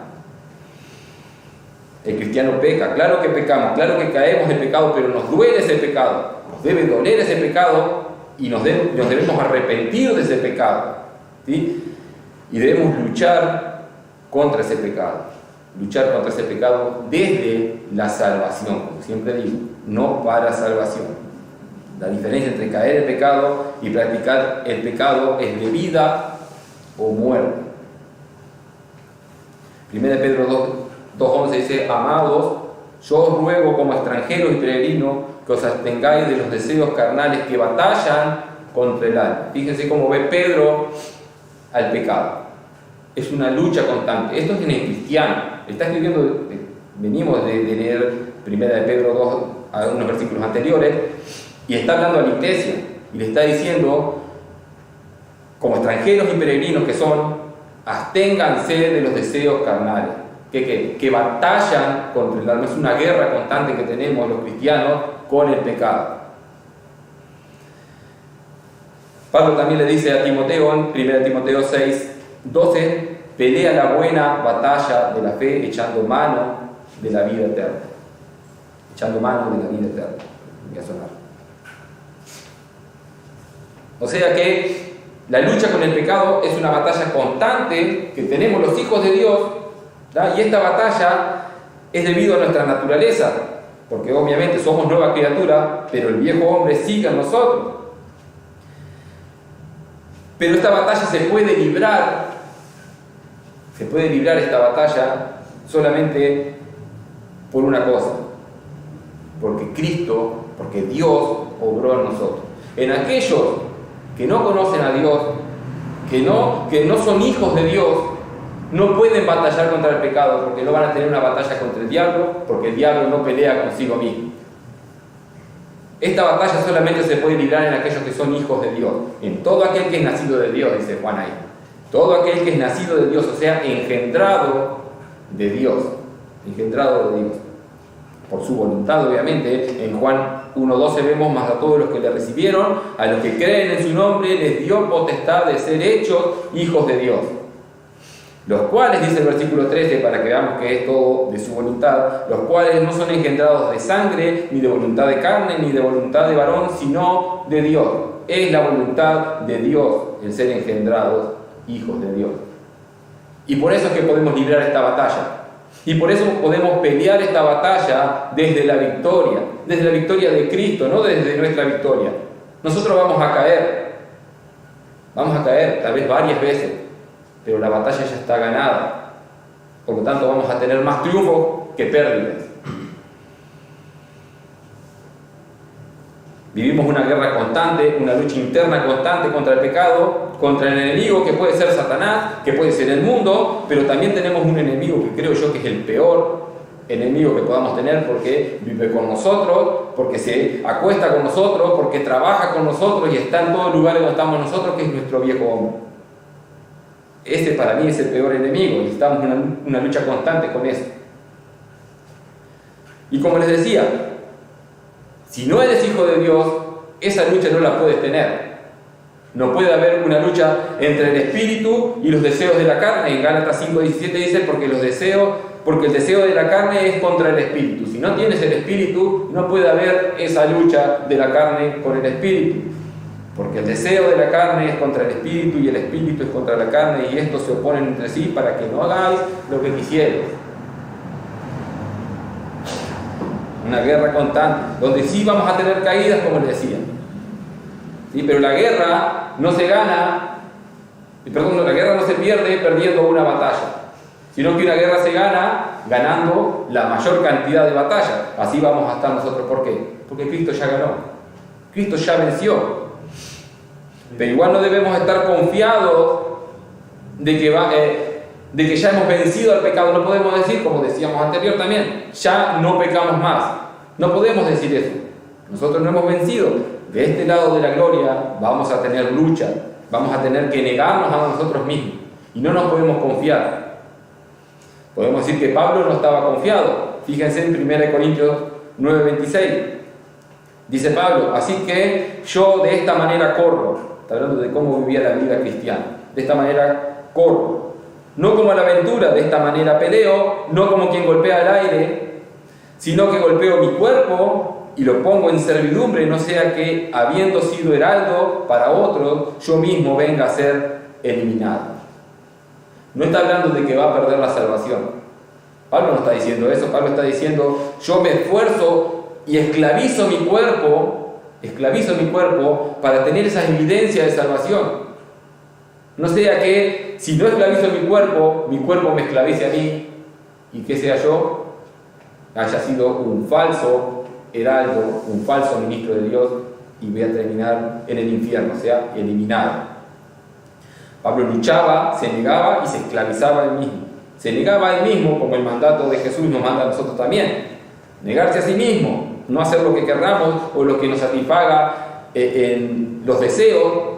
S3: El cristiano peca, claro que pecamos, claro que caemos en pecado, pero nos duele ese pecado, nos debe doler ese pecado y nos debemos arrepentir de ese pecado, ¿sí? Y debemos luchar contra ese pecado desde la salvación, como siempre digo, no para salvación. La diferencia entre caer en pecado y practicar el pecado es de vida o muerte. 1 Pedro 2:11 dice: amados, yo os ruego como extranjeros y peregrinos que os abstengáis de los deseos carnales que batallan contra el alma. Fíjense cómo ve Pedro al pecado. Es una lucha constante. Esto es en el cristiano. Está escribiendo, venimos de leer 1 Pedro 2, a unos versículos anteriores, y está hablando a la iglesia y le está diciendo, como extranjeros y peregrinos que son, absténganse de los deseos carnales que batallan contra el alma. Es una guerra constante que tenemos los cristianos con el pecado. Pablo también le dice a Timoteo en 1 Timoteo 6:12: pelea la buena batalla de la fe echando mano de la vida eterna. Echando mano de la vida eterna. Voy a sonar. O sea que la lucha con el pecado es una batalla constante que tenemos los hijos de Dios, ¿verdad? Y esta batalla es debido a nuestra naturaleza, porque obviamente somos nueva criatura, pero el viejo hombre sigue en nosotros. Pero esta batalla se puede librar esta batalla solamente por una cosa: porque Cristo, porque Dios obró en nosotros. En aquellos que no conocen a Dios, que no son hijos de Dios, no pueden batallar contra el pecado, porque no van a tener una batalla contra el diablo, porque el diablo no pelea consigo mismo. Esta batalla solamente se puede librar en aquellos que son hijos de Dios, en todo aquel que es nacido de Dios, dice Juan ahí. Todo aquel que es nacido de Dios, o sea, engendrado de Dios, por su voluntad, obviamente. En Juan 1:12 vemos: más a todos los que le recibieron, a los que creen en su nombre, les dio potestad de ser hechos hijos de Dios. Los cuales, dice el versículo 13, para que veamos que es todo de su voluntad, los cuales no son engendrados de sangre, ni de voluntad de carne, ni de voluntad de varón, sino de Dios. Es la voluntad de Dios el ser engendrados hijos de Dios. Y por eso es que podemos librar esta batalla. Y por eso podemos pelear esta batalla desde la victoria de Cristo, no desde nuestra victoria. Nosotros vamos a caer tal vez varias veces, pero la batalla ya está ganada. Por lo tanto, vamos a tener más triunfos que pérdidas. Vivimos una guerra constante, una lucha interna constante contra el pecado, contra el enemigo que puede ser Satanás, que puede ser el mundo, pero también tenemos un enemigo que creo yo que es el peor enemigo que podamos tener, porque vive con nosotros, porque se acuesta con nosotros, porque trabaja con nosotros y está en todos los lugares donde estamos nosotros, que es nuestro viejo hombre. Ese para mí es el peor enemigo y estamos en una lucha constante con eso. Y como les decía, si no eres hijo de Dios, esa lucha no la puedes tener. No puede haber una lucha entre el espíritu y los deseos de la carne. En Gálatas 5:17 dice, porque el deseo de la carne es contra el espíritu. Si no tienes el espíritu, no puede haber esa lucha de la carne con el espíritu. Porque el deseo de la carne es contra el espíritu y el espíritu es contra la carne, y estos se oponen entre sí para que no hagáis lo que quisierais. Una guerra constante, donde sí vamos a tener caídas, como les decía. ¿Sí? Pero la guerra no se pierde perdiendo una batalla, sino que una guerra se gana ganando la mayor cantidad de batallas. Así vamos a estar nosotros. ¿Por qué? Porque Cristo ya ganó. Cristo ya venció. Pero igual no debemos estar confiados de que ya hemos vencido al pecado. No podemos decir, como decíamos anterior también, ya no pecamos más. No podemos decir eso. Nosotros no hemos vencido. De este lado de la gloria vamos a tener lucha, vamos a tener que negarnos a nosotros mismos y no nos podemos confiar. Podemos decir que Pablo no estaba confiado. Fíjense en 1 Corintios 9:26. Dice Pablo, así que yo de esta manera corro. Está hablando de cómo vivía la vida cristiana. De esta manera corro. No como a la aventura, de esta manera peleo, no como quien golpea el aire, sino que golpeo mi cuerpo y lo pongo en servidumbre, no sea que, habiendo sido heraldo para otros, yo mismo venga a ser eliminado. No está hablando de que va a perder la salvación. Pablo no está diciendo eso. Pablo está diciendo, yo me esfuerzo y esclavizo mi cuerpo para tener esa evidencia de salvación. No sea que, si no esclavizo mi cuerpo me esclavice a mí, y que sea yo, haya sido un falso heraldo, un falso ministro de Dios, y voy a terminar en el infierno, o sea, eliminado. Pablo luchaba, se negaba y se esclavizaba a él mismo. Se negaba a él mismo, como el mandato de Jesús nos manda a nosotros también. Negarse a sí mismo, no hacer lo que querramos o lo que nos satisfaga en los deseos,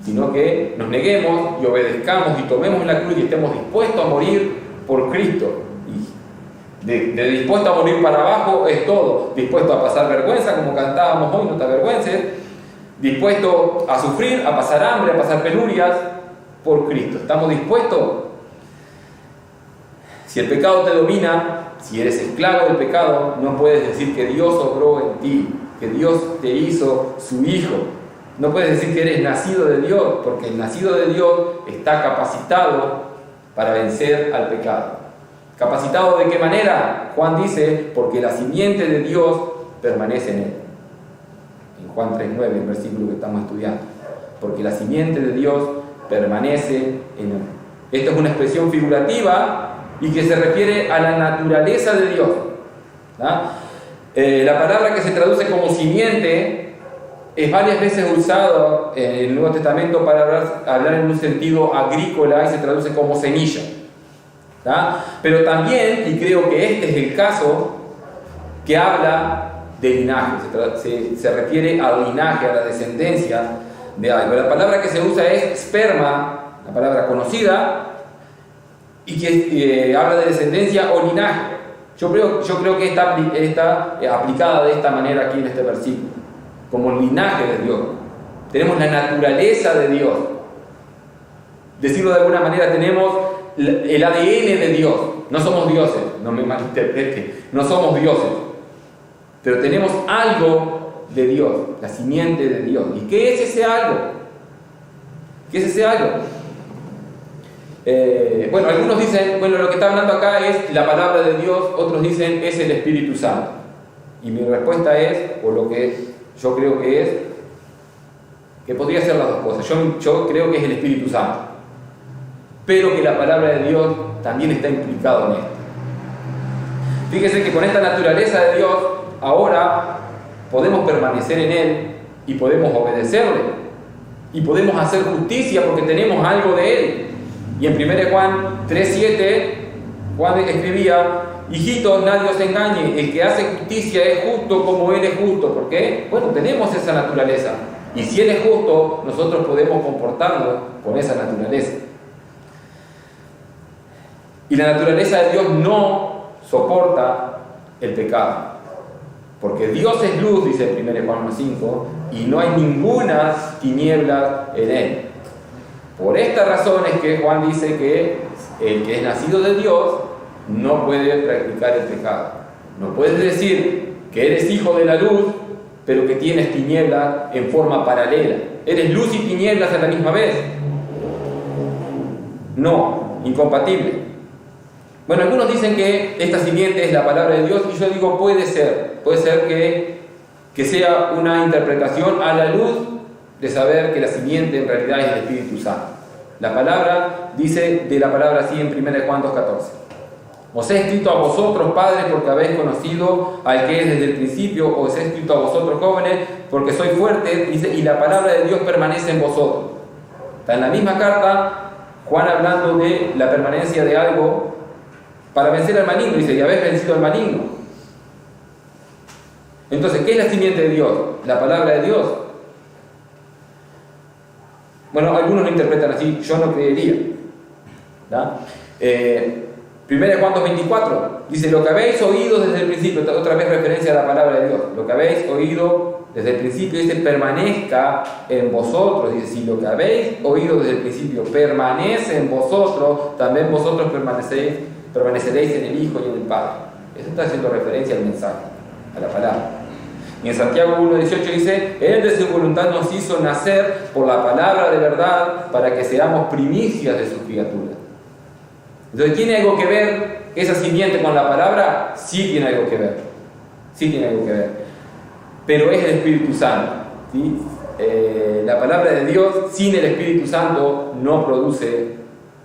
S3: sino que nos neguemos y obedezcamos y tomemos la cruz y estemos dispuestos a morir por Cristo. De dispuesto a morir para abajo es todo. Dispuesto a pasar vergüenza, como cantábamos hoy, no te avergüences. Dispuesto a sufrir, a pasar hambre, a pasar penurias por Cristo. ¿Estamos dispuestos? Si el pecado te domina, si eres esclavo del pecado, no puedes decir que Dios obró en ti, que Dios te hizo su hijo. No puedes decir que eres nacido de Dios, porque el nacido de Dios está capacitado para vencer al pecado. ¿Capacitado de qué manera? Juan dice, porque la simiente de Dios permanece en él. En Juan 3:9, el versículo que estamos estudiando. Porque la simiente de Dios permanece en él. Esta es una expresión figurativa y que se refiere a la naturaleza de Dios. La palabra que se traduce como simiente es varias veces usada en el Nuevo Testamento para hablar en un sentido agrícola y se traduce como semilla. Pero también, y creo que este es el caso, que habla de linaje, se refiere al linaje, a la descendencia de algo. La palabra que se usa es sperma, la palabra conocida, y que habla de descendencia o linaje. Yo creo que está aplicada de esta manera aquí en este versículo, como el linaje de Dios. Tenemos la naturaleza de Dios. Decirlo de alguna manera, tenemos el ADN de Dios. No somos dioses, no me malinterpreten, no somos dioses, pero tenemos algo de Dios, la simiente de Dios. ¿Y qué es ese algo? ¿Qué es ese algo? Bueno, algunos dicen, bueno, lo que está hablando acá es la palabra de Dios, otros dicen es el Espíritu Santo. Y mi respuesta es, o lo que yo creo que es, que podría ser las dos cosas. Yo creo que es el Espíritu Santo, pero que la palabra de Dios también está implicado en esto. Fíjese que con esta naturaleza de Dios, ahora podemos permanecer en Él y podemos obedecerle. Y podemos hacer justicia porque tenemos algo de Él. Y en 1 Juan 3:7, Juan escribía: hijitos, nadie os engañe, el que hace justicia es justo como Él es justo. ¿Por qué? Bueno, tenemos esa naturaleza. Y si Él es justo, nosotros podemos comportarnos con esa naturaleza. Y la naturaleza de Dios no soporta el pecado. Porque Dios es luz, dice 1 Juan 5, y no hay ninguna tiniebla en Él. Por esta razón es que Juan dice que el que es nacido de Dios no puede practicar el pecado. No puedes decir que eres hijo de la luz, pero que tienes tinieblas en forma paralela. ¿Eres luz y tinieblas a la misma vez? No, incompatible. Bueno, algunos dicen que esta simiente es la palabra de Dios, y yo digo, puede ser que sea una interpretación a la luz de saber que la simiente en realidad es el Espíritu Santo. La palabra dice de la palabra así en 1 Juan 2:14. Os he escrito a vosotros, padres, porque habéis conocido al que es desde el principio. Os he escrito a vosotros, jóvenes, porque sois fuertes, dice, y la palabra de Dios permanece en vosotros. Está en la misma carta, Juan hablando de la permanencia de algo para vencer al maligno, dice, y habéis vencido al maligno. Entonces, ¿qué es la simiente de Dios? La palabra de Dios. Bueno, algunos lo interpretan así, yo no creería. 1 Juan 2:24 dice: lo que habéis oído desde el principio, otra vez referencia a la palabra de Dios, lo que habéis oído desde el principio, dice, permanezca en vosotros. Dice, si lo que habéis oído desde el principio permanece en vosotros, también vosotros permaneceréis en el Hijo y en el Padre. Eso está haciendo referencia al mensaje, a la palabra. Y en Santiago 1:18 dice: Él de su voluntad nos hizo nacer por la palabra de verdad para que seamos primicias de sus criaturas. Entonces, ¿tiene algo que ver esa simiente con la palabra? Sí tiene algo que ver. Sí tiene algo que ver. Pero es el Espíritu Santo. ¿Sí? La palabra de Dios sin el Espíritu Santo no produce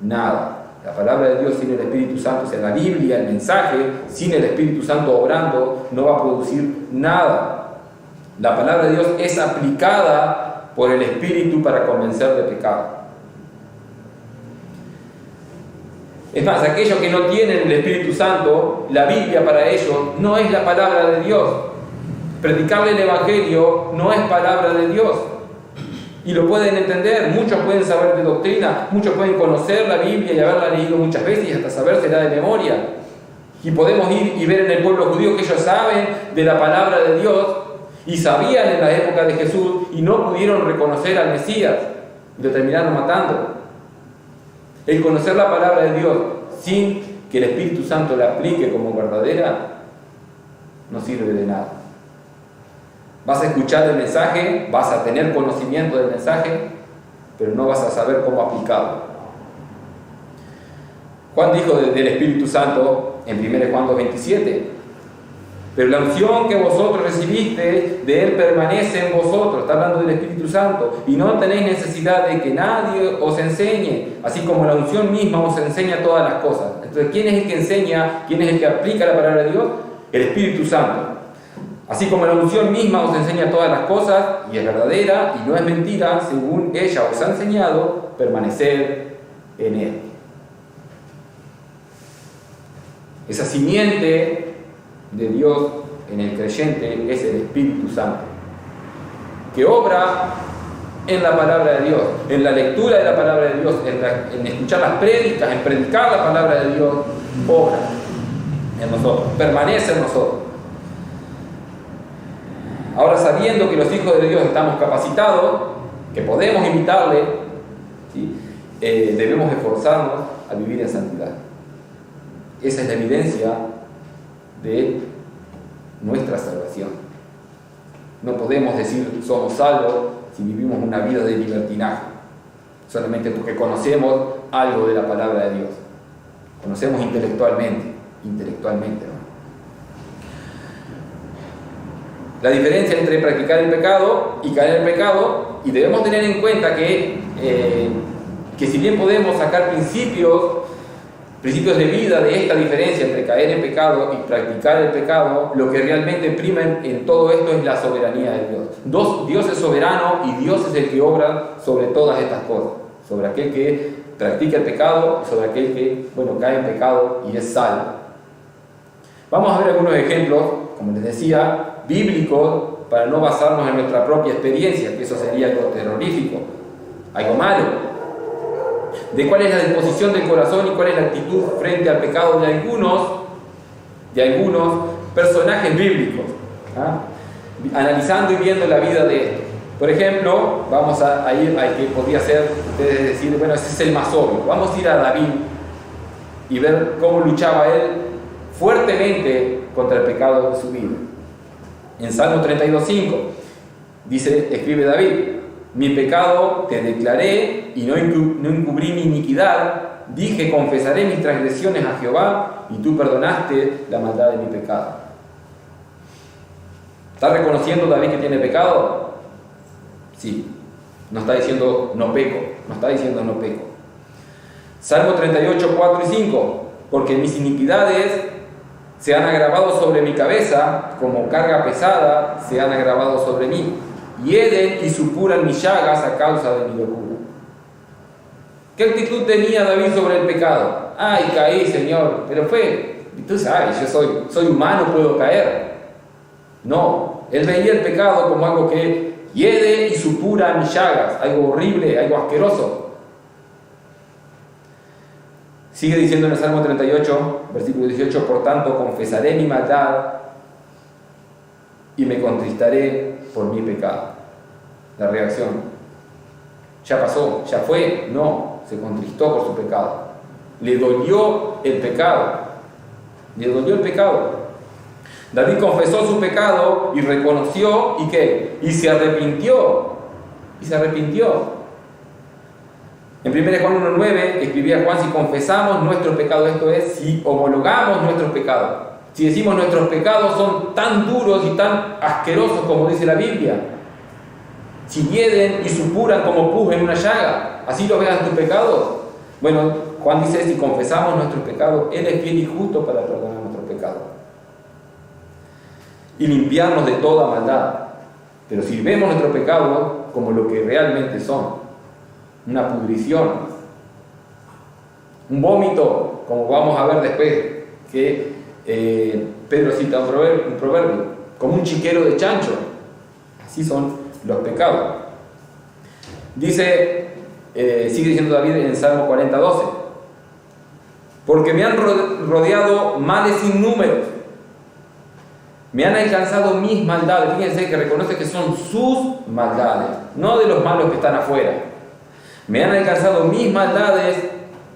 S3: nada. La palabra de Dios sin el Espíritu Santo, o sea, la Biblia, el mensaje, sin el Espíritu Santo obrando, no va a producir nada. La palabra de Dios es aplicada por el Espíritu para convencer de pecado. Es más, aquellos que no tienen el Espíritu Santo, la Biblia para ellos no es la palabra de Dios. Predicarle el Evangelio no es palabra de Dios. Y lo pueden entender, muchos pueden saber de doctrina, muchos pueden conocer la Biblia y haberla leído muchas veces y hasta sabérsela de memoria. Y podemos ir y ver en el pueblo judío que ellos saben de la palabra de Dios y sabían en la época de Jesús y no pudieron reconocer al Mesías y lo terminaron matando. El conocer la palabra de Dios sin que el Espíritu Santo la aplique como verdadera no sirve de nada. Vas a escuchar el mensaje, vas a tener conocimiento del mensaje, pero no vas a saber cómo aplicarlo. Juan dijo del Espíritu Santo en 1 Juan 2:27: pero la unción que vosotros recibiste de Él permanece en vosotros. Está hablando del Espíritu Santo. Y no tenéis necesidad de que nadie os enseñe, así como la unción misma os enseña todas las cosas. Entonces, ¿quién es el que enseña? ¿Quién es el que aplica la palabra de Dios? El Espíritu Santo. Así como la unción misma os enseña todas las cosas, y es verdadera y no es mentira, según ella os ha enseñado, permanecer en Él. Esa simiente de Dios en el creyente es el Espíritu Santo, que obra en la palabra de Dios, en la lectura de la palabra de Dios, en escuchar las prédicas, en predicar la palabra de Dios, obra en nosotros, permanece en nosotros. Ahora, sabiendo que los hijos de Dios estamos capacitados, que podemos imitarle, ¿sí? Debemos esforzarnos a vivir en santidad. Esa es la evidencia de nuestra salvación. No podemos decir somos salvos si vivimos una vida de libertinaje, solamente porque conocemos algo de la palabra de Dios. Conocemos intelectualmente, ¿no? La diferencia entre practicar el pecado y caer en el pecado, y debemos tener en cuenta que si bien podemos sacar principios principios de vida de esta diferencia entre caer en pecado y practicar el pecado, lo que realmente prima en todo esto es la soberanía de Dios. Dios es soberano y Dios es el que obra sobre todas estas cosas, sobre aquel que practica el pecado y sobre aquel que, cae en pecado y es salvo. Vamos a ver algunos ejemplos, como les decía, bíblicos, para no basarnos en nuestra propia experiencia, que eso sería algo terrorífico, algo malo, de cuál es la disposición del corazón y cuál es la actitud frente al pecado de algunos personajes bíblicos, analizando y viendo la vida de estos. Por ejemplo, vamos a ir al que podría ser, ustedes decir, ese es el más obvio. Vamos a ir a David y ver cómo luchaba él fuertemente contra el pecado de su vida. En Salmo 32:5 escribe David: mi pecado te declaré y no encubrí mi iniquidad. Dije, confesaré mis transgresiones a Jehová, y tú perdonaste la maldad de mi pecado. ¿Está reconociendo David que tiene pecado? Sí. No está diciendo no peco. No está diciendo no peco. Salmo 38:4-5. Porque mis iniquidades se han agravado sobre mi cabeza, como carga pesada se han agravado sobre mí. Hieden y supuran mis llagas a causa de mi locura. ¿Qué actitud tenía David sobre el pecado? Ay, caí, Señor, pero tú sabes, yo soy humano, puedo caer. No, él veía el pecado como algo que hiede y supura mis llagas, algo horrible, algo asqueroso. Sigue diciendo en el Salmo 38, versículo 18: por tanto confesaré mi maldad y me contristaré por mi pecado. La reacción: ya pasó, ya fue. No, se contristó por su pecado. Le dolió el pecado. Le dolió el pecado. David confesó su pecado y reconoció, ¿y qué? Y se arrepintió. Y se arrepintió. En 1 Juan 1:9 escribía Juan: si confesamos nuestros pecados, esto es, si homologamos nuestros pecados, si decimos nuestros pecados son tan duros y tan asquerosos como dice la Biblia, si hieden y supuran como pus en una llaga, así lo vean tus pecados. Bueno, Juan dice: si confesamos nuestros pecados, Él es fiel y justo para perdonar nuestros pecados y limpiarnos de toda maldad. Pero si vemos nuestros pecados como lo que realmente son, una pudrición, un vómito, como vamos a ver después, que Pedro cita un proverbio, como un chiquero de chancho. Así son los pecados. Dice, sigue diciendo David en Salmo 40:12: porque me han rodeado males sin números, me han alcanzado mis maldades. Fíjense que reconoce que son sus maldades, no de los malos que están afuera. Me han alcanzado mis maldades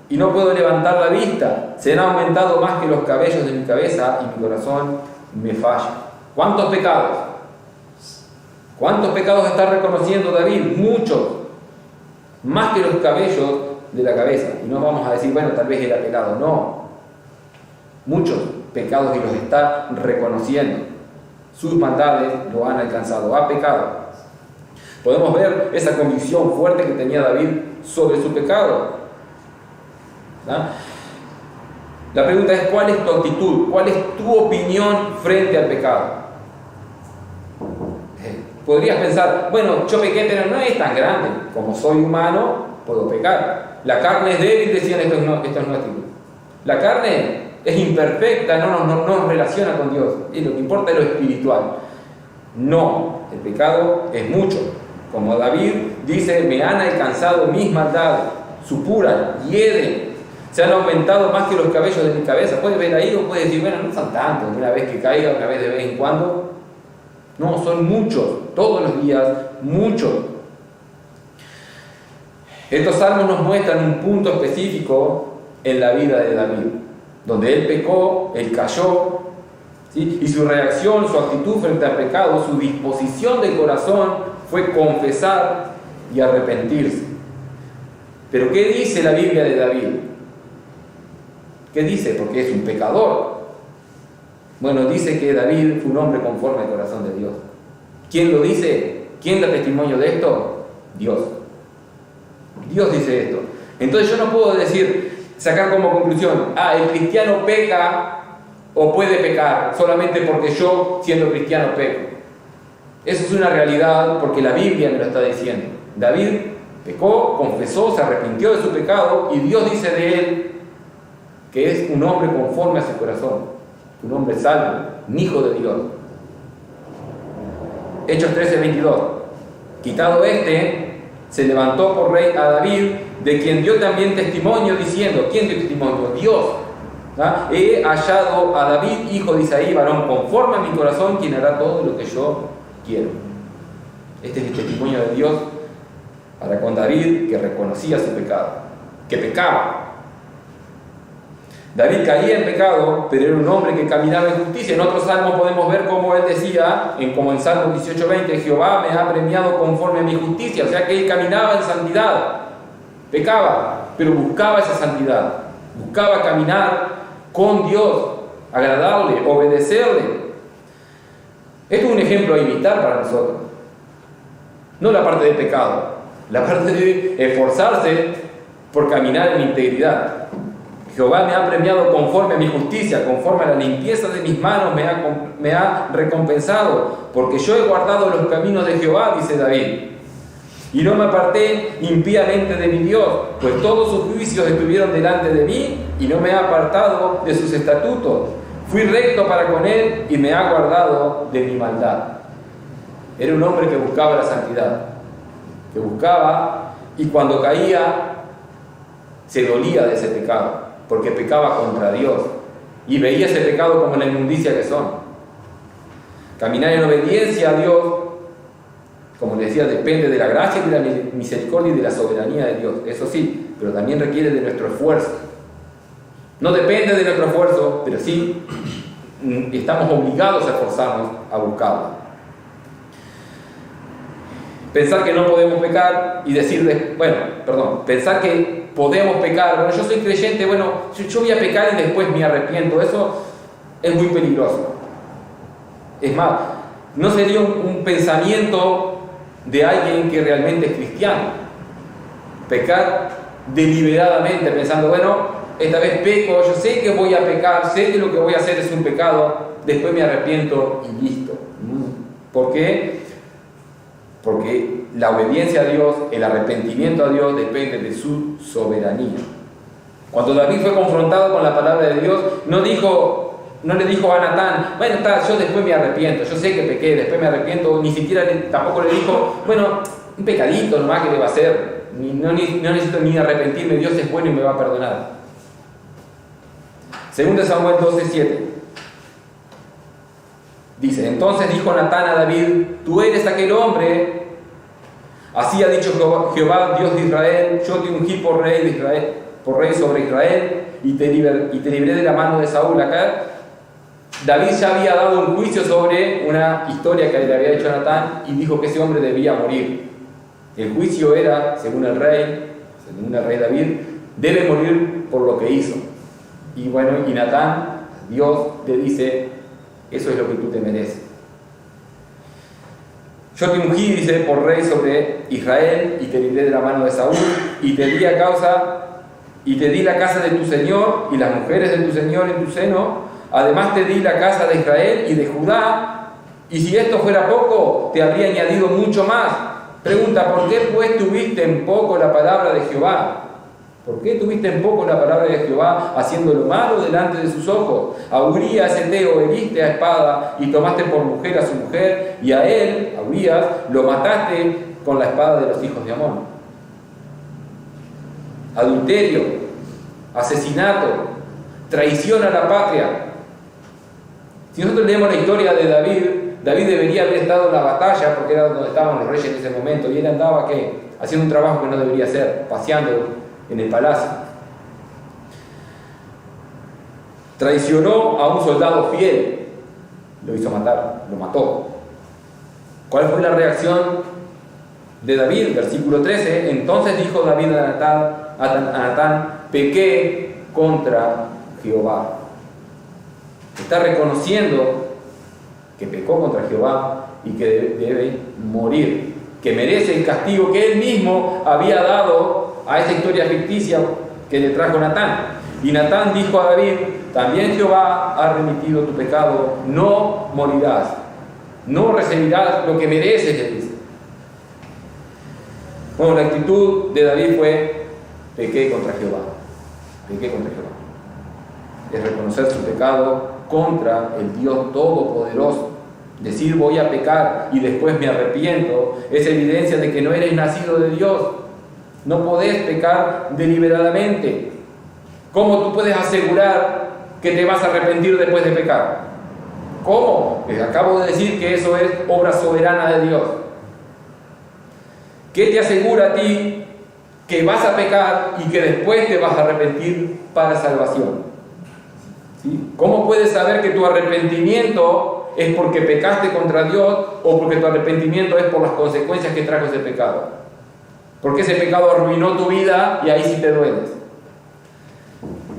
S3: y no puedo levantar la vista. Se han aumentado más que los cabellos de mi cabeza y mi corazón me falla. ¿Cuántos pecados? ¿Cuántos pecados está reconociendo David? Muchos. Más que los cabellos de la cabeza. Y no vamos a decir, tal vez era pecado. No. Muchos pecados y los está reconociendo. Sus maldades lo han alcanzado. Ha pecado. Podemos ver esa convicción fuerte que tenía David sobre su pecado. La pregunta es: ¿cuál es tu actitud? ¿Cuál es tu opinión frente al pecado? Podrías pensar, yo pequé, pero no es tan grande. Como soy humano, puedo pecar. La carne es débil, decían, esto no es actitud. La carne es imperfecta, no nos relaciona con Dios. Y lo que importa es lo espiritual. No, el pecado es mucho. Como David dice: me han alcanzado mis maldades, supuran, hieden, se han aumentado más que los cabellos de mi cabeza. Puedes ver ahí o puedes decir, no son tantos, una vez que caiga, una vez de vez en cuando. No, son muchos, todos los días, muchos. Estos salmos nos muestran un punto específico en la vida de David, donde él pecó, él cayó, ¿sí? Y su reacción, su actitud frente al pecado, su disposición de corazón fue confesar y arrepentirse. Pero ¿qué dice la Biblia de David? ¿Qué dice? Porque es un pecador. Dice que David fue un hombre conforme al corazón de Dios. ¿Quién lo dice? ¿Quién da testimonio de esto? Dios. Dios dice esto. Entonces yo no puedo decir, sacar como conclusión, el cristiano peca o puede pecar solamente porque yo, siendo cristiano, peco. Eso es una realidad porque la Biblia me lo está diciendo. David pecó, confesó, se arrepintió de su pecado y Dios dice de él que es un hombre conforme a su corazón, un hombre salvo, un hijo de Dios. Hechos 13:22. Quitado se levantó por rey a David, de quien dio también testimonio diciendo, ¿quién dio testimonio? Dios. He hallado a David, hijo de Isaí, varón conforme a mi corazón, quien hará todo lo que yo quiero. Este es el testimonio de Dios para con David, que reconocía su pecado, que pecaba. David caía en pecado, pero era un hombre que caminaba en justicia. En otros salmos podemos ver cómo él decía, como en Salmo 18:20, Jehová me ha premiado conforme a mi justicia. O sea que él caminaba en santidad, pecaba, pero buscaba esa santidad, buscaba caminar con Dios, agradarle, obedecerle. Esto es un ejemplo a imitar para nosotros. No la parte de pecado, la parte de esforzarse por caminar en integridad. Jehová me ha premiado conforme a mi justicia, conforme a la limpieza de mis manos me ha recompensado, porque yo he guardado los caminos de Jehová, dice David, y no me aparté impíamente de mi Dios, pues todos sus juicios estuvieron delante de mí, y no me he apartado de sus estatutos. Fui recto para con él, y me ha guardado de mi maldad. Era un hombre que buscaba la santidad, que buscaba, y cuando caía, se dolía de ese pecado, porque pecaba contra Dios y veía ese pecado como la inmundicia que son. Caminar en obediencia a Dios, como les decía, depende de la gracia y de la misericordia y de la soberanía de Dios, eso sí, pero también requiere de nuestro esfuerzo. No depende de nuestro esfuerzo, pero sí estamos obligados a esforzarnos a buscarlo. Pensar que no podemos pecar y decir, pensar que podemos pecar, yo soy creyente, yo voy a pecar y después me arrepiento, eso es muy peligroso. Es más, no sería un pensamiento de alguien que realmente es cristiano. Pecar deliberadamente, pensando, esta vez peco, yo sé que voy a pecar, sé que lo que voy a hacer es un pecado, después me arrepiento y listo. ¿Por qué? Porque la obediencia a Dios, el arrepentimiento a Dios depende de su soberanía. Cuando David fue confrontado con la palabra de Dios, no le dijo a Natán, yo después me arrepiento, yo sé que pequé, después me arrepiento, ni siquiera tampoco le dijo, un pecadito nomás que le va a hacer, no necesito ni arrepentirme, Dios es bueno y me va a perdonar. 2 Samuel 12:7 dice, entonces dijo Natán a David, tú eres aquel hombre, así ha dicho Jehová, Dios de Israel, yo te ungí por rey sobre Israel, y te libré de la mano de Saúl. Acá David ya había dado un juicio sobre una historia que le había hecho a Natán y dijo que ese hombre debía morir. El juicio era, según el rey David, debe morir por lo que hizo. Y Natán, Dios le dice, eso es lo que tú te mereces. Yo te ungí, dice, por rey sobre Israel, y te libré de la mano de Saúl, y te di la casa de tu Señor, y las mujeres de tu Señor en tu seno. Además te di la casa de Israel y de Judá, y si esto fuera poco, te habría añadido mucho más. Pregunta, ¿por qué pues tuviste en poco la palabra de Jehová? ¿Por qué tuviste en poco la palabra de Jehová, haciendo lo malo delante de sus ojos? A Urías heteo heriste a espada y tomaste por mujer a su mujer, y a él, a Urías, lo mataste con la espada de los hijos de Amón. Adulterio, asesinato, traición a la patria. Si nosotros leemos la historia de David debería haber estado en la batalla porque era donde estaban los reyes en ese momento, y él andaba haciendo un trabajo que no debería hacer, paseando en el palacio. Traicionó a un soldado fiel, lo hizo matar, lo mató. ¿Cuál fue la reacción de David? Versículo 13, entonces dijo David a Natán, pequé contra Jehová. Está reconociendo que pecó contra Jehová y que debe morir, que merece el castigo que él mismo había dado a esa historia ficticia que le trajo Natán. Y Natán dijo a David: también Jehová ha remitido tu pecado, no morirás, no recibirás lo que mereces, le dice. Bueno, la actitud de David fue: pequé contra Jehová, pequé contra Jehová. Es reconocer su pecado contra el Dios Todopoderoso. Decir voy a pecar y después me arrepiento es evidencia de que no eres nacido de Dios. No podés pecar deliberadamente. ¿Cómo tú puedes asegurar que te vas a arrepentir después de pecar? ¿Cómo? Les acabo de decir que eso es obra soberana de Dios. ¿Qué te asegura a ti que vas a pecar y que después te vas a arrepentir para salvación? ¿Sí? ¿Cómo puedes saber que tu arrepentimiento es porque pecaste contra Dios o porque tu arrepentimiento es por las consecuencias que trajo ese pecado? Porque ese pecado arruinó tu vida y ahí sí te dueles.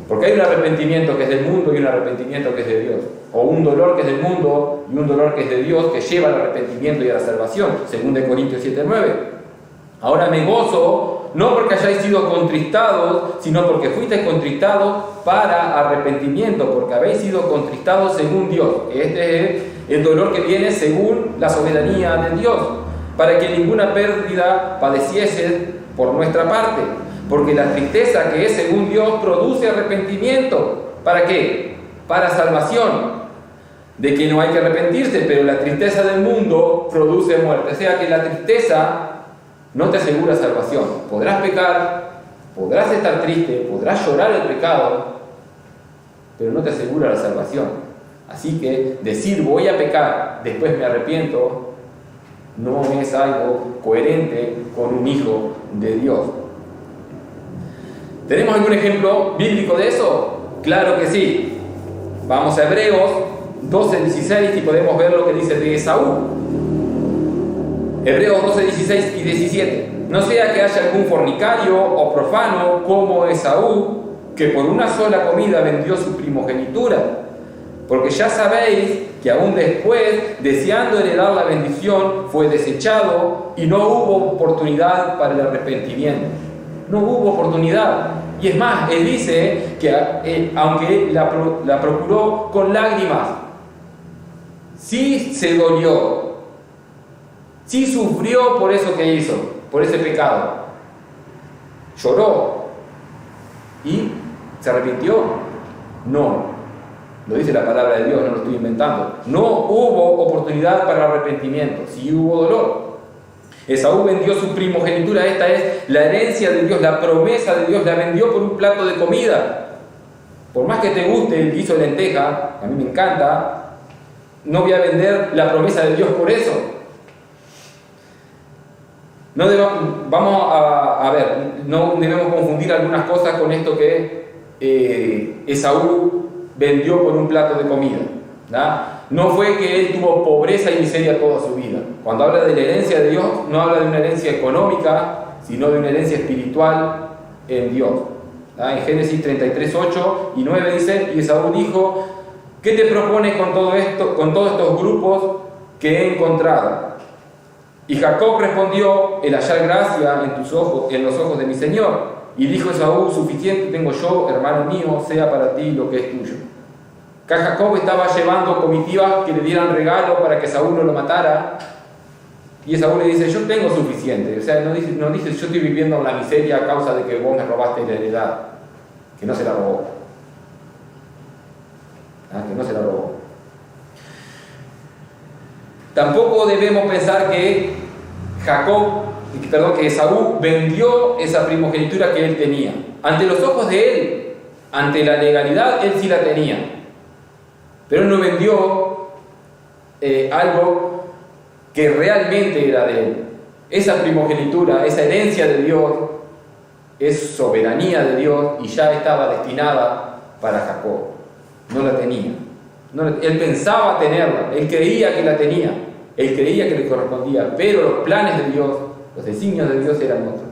S3: Porque hay un arrepentimiento que es del mundo y un arrepentimiento que es de Dios. O un dolor que es del mundo y un dolor que es de Dios, que lleva al arrepentimiento y a la salvación. 2 Corintios 7:9. Ahora me gozo, no porque hayáis sido contristados, sino porque fuisteis contristados para arrepentimiento, porque habéis sido contristados según Dios. Este es el dolor que viene según la soberanía de Dios, para que ninguna pérdida padeciese por nuestra parte. Porque la tristeza que es según Dios produce arrepentimiento. ¿Para qué? Para salvación. De que no hay que arrepentirse, pero la tristeza del mundo produce muerte. O sea que la tristeza no te asegura salvación. Podrás pecar, podrás estar triste, podrás llorar el pecado, pero no te asegura la salvación. Así que decir voy a pecar, después me arrepiento, no es algo coherente con un hijo de Dios. ¿Tenemos algún ejemplo bíblico de eso? Claro que sí. Vamos a Hebreos 12:16 y podemos ver lo que dice de Esaú. Hebreos 12:16 y 17. No sea que haya algún fornicario o profano como Esaú, que por una sola comida vendió su primogenitura. Porque ya sabéis que aún después, deseando heredar la bendición, fue desechado y no hubo oportunidad para el arrepentimiento. No hubo oportunidad. Y es más, él dice que aunque la procuró con lágrimas, sí se dolió, sí sufrió por eso que hizo, por ese pecado. Lloró y se arrepintió. No, lo dice la palabra de Dios, no lo estoy inventando. No hubo oportunidad para el arrepentimiento, sí hubo dolor. Esaú vendió su primogenitura, esta es la herencia de Dios, la promesa de Dios, la vendió por un plato de comida. Por más que te guste el guiso de lenteja, a mí me encanta, no voy a vender la promesa de Dios por eso. No debemos confundir algunas cosas con esto que Esaú vendió por un plato de comida. No fue que él tuvo pobreza y miseria toda su vida. Cuando habla de la herencia de Dios, no habla de una herencia económica, sino de una herencia espiritual en Dios. En Génesis 33:8 y 9 dice: y Esaú dijo: ¿qué te propones con todo esto, con todos estos grupos que he encontrado? Y Jacob respondió: el hallar gracia en los ojos de mi Señor. Y dijo Esaú: suficiente tengo yo, hermano mío, sea para ti lo que es tuyo. Que Jacob estaba llevando comitivas que le dieran regalo para que Esaú no lo matara. Y Esaú le dice: yo tengo suficiente. O sea, no dice yo estoy viviendo en la miseria a causa de que vos me robaste la heredad. Que no se la robó. Que no se la robó. Tampoco debemos pensar que Esaú vendió esa primogenitura que él tenía. Ante los ojos de él, ante la legalidad, él sí la tenía. Pero él no vendió algo que realmente era de él. Esa primogenitura, esa herencia de Dios, es soberanía de Dios y ya estaba destinada para Jacob. No la tenía. Él pensaba tenerla, él creía que la tenía, él creía que le correspondía, pero los planes de Dios, los designios de Dios eran otros.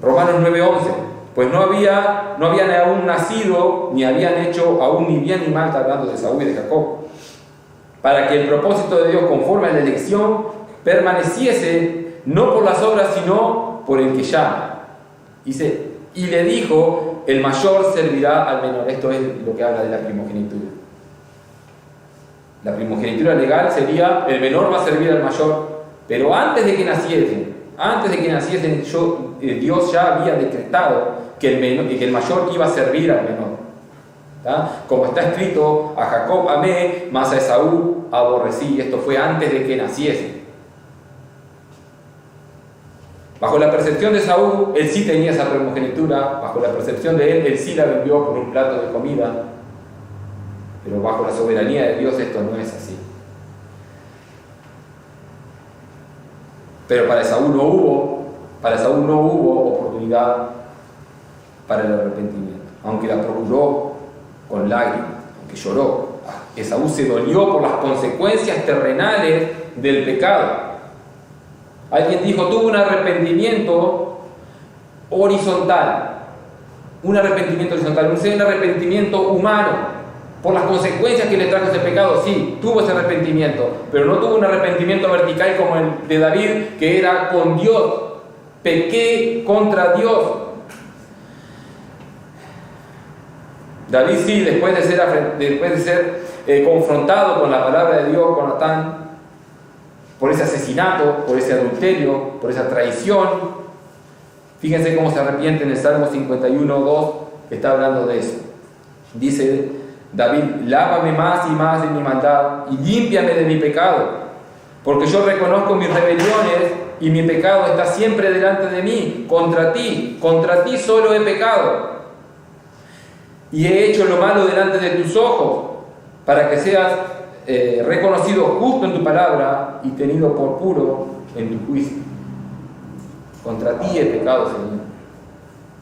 S3: Romanos 9:11. Pues no habían aún nacido, ni habían hecho aún ni bien ni mal, hablando de Esaú y de Jacob, para que el propósito de Dios conforme a la elección permaneciese, no por las obras, sino por el que llama. Dice, y le dijo, el mayor servirá al menor. Esto es lo que habla de la primogenitura. La primogenitura legal sería, el menor va a servir al mayor, pero antes de que naciesen, Dios ya había decretado que el mayor iba a servir al menor. ¿Tá? Como está escrito, a Jacob amé, mas a Esaú aborrecí. Esto fue antes de que naciese. Bajo la percepción de Esaú, él sí tenía esa primogenitura. Bajo la percepción de él sí la vendió por un plato de comida. Pero bajo la soberanía de Dios esto no es así. Pero para Esaú no hubo oportunidad para el arrepentimiento, aunque la procuró con lágrimas, aunque lloró. Esaú se dolió por las consecuencias terrenales del pecado. Alguien dijo, tuvo un arrepentimiento horizontal, un arrepentimiento humano, por las consecuencias que le trajo ese pecado. Sí, tuvo ese arrepentimiento, pero no tuvo un arrepentimiento vertical como el de David, que era con Dios. Pequé contra Dios. David sí, después de ser confrontado con la palabra de Dios, con Natán, por ese asesinato, por ese adulterio, por esa traición, fíjense cómo se arrepiente en el Salmo 51:2, que está hablando de eso. Dice David, lávame más y más de mi maldad y límpiame de mi pecado, porque yo reconozco mis rebeliones y mi pecado está siempre delante de mí. Contra ti solo he pecado y he hecho lo malo delante de tus ojos, para que seas reconocido justo en tu palabra y tenido por puro en tu juicio. Contra ti he pecado, Señor.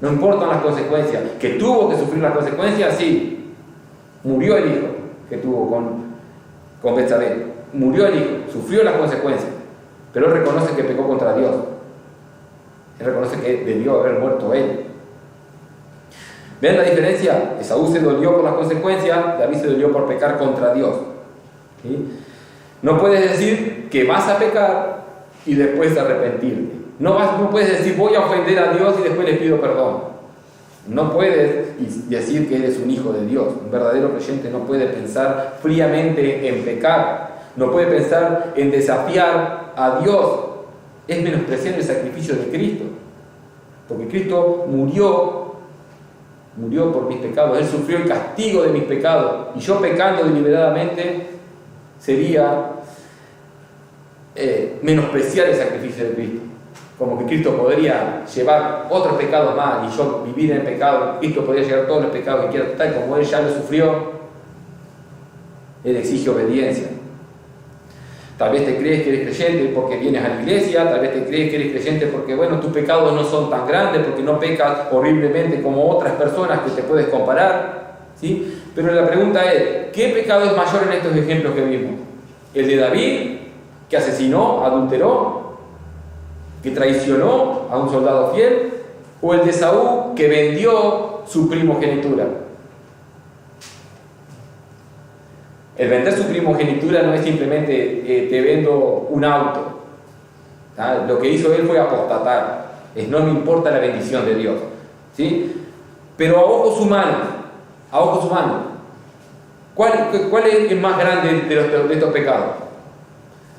S3: No importan las consecuencias. Que tuvo que sufrir las consecuencias, sí. Murió el hijo que tuvo con Betsabé. Murió el hijo, sufrió las consecuencias, pero él reconoce que pecó contra Dios. Él reconoce que debió haber muerto él. ¿Ven la diferencia? Esaú se dolió por las consecuencias, David se dolió por pecar contra Dios. ¿Sí? No puedes decir que vas a pecar y después arrepentirte. No puedes decir voy a ofender a Dios y después le pido perdón. No puedes decir que eres un hijo de Dios. Un verdadero creyente no puede pensar fríamente en pecar. No puede pensar en desafiar a Dios. Es menospreciar el sacrificio de Cristo. Porque Cristo murió por mis pecados. Él sufrió el castigo de mis pecados. Y yo pecando deliberadamente sería menospreciar el sacrificio de Cristo. Como que Cristo podría llevar otros pecados más y yo vivir en pecado. Cristo podría llevar todos los pecados que quiera, tal como Él ya lo sufrió. Él exige obediencia. Tal vez te crees que eres creyente porque vienes a la iglesia, tal vez te crees que eres creyente porque, bueno, tus pecados no son tan grandes, porque no pecas horriblemente como otras personas que te puedes comparar, ¿sí? Pero la pregunta es, ¿qué pecado es mayor en estos ejemplos que vimos? ¿El de David, que asesinó, adulteró, que traicionó a un soldado fiel? ¿O el de Esaú, que vendió su primogenitura? El vender su primogenitura no es simplemente te vendo un auto. ¿Ah? Lo que hizo él fue apostatar. No me importa la bendición de Dios. ¿Sí? Pero a ojos humanos, ¿cuál es el más grande de estos pecados?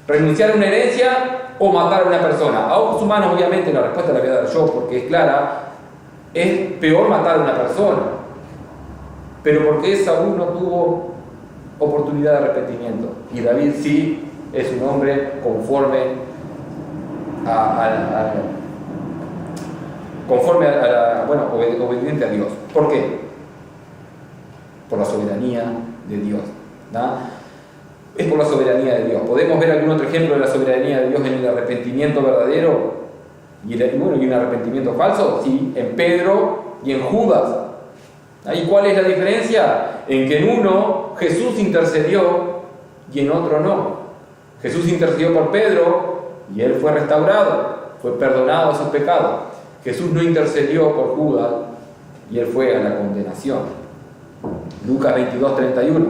S3: ¿Renunciar a una herencia o matar a una persona? A ojos humanos, obviamente, la respuesta la voy a dar yo porque es clara. Es peor matar a una persona. Pero porque Esaú no tuvo oportunidad de arrepentimiento y David sí es un hombre conforme obediente a Dios. ¿Por qué? Por la soberanía de Dios, ¿no? Es por la soberanía de Dios. ¿Podemos ver algún otro ejemplo de la soberanía de Dios en el arrepentimiento verdadero y un arrepentimiento falso? Sí, en Pedro y en Judas. ¿Y cuál es la diferencia? En que en uno Jesús intercedió y en otro no. Jesús intercedió por Pedro y él fue restaurado, fue perdonado de sus pecados. Jesús no intercedió por Judas y él fue a la condenación. Lucas 22:31.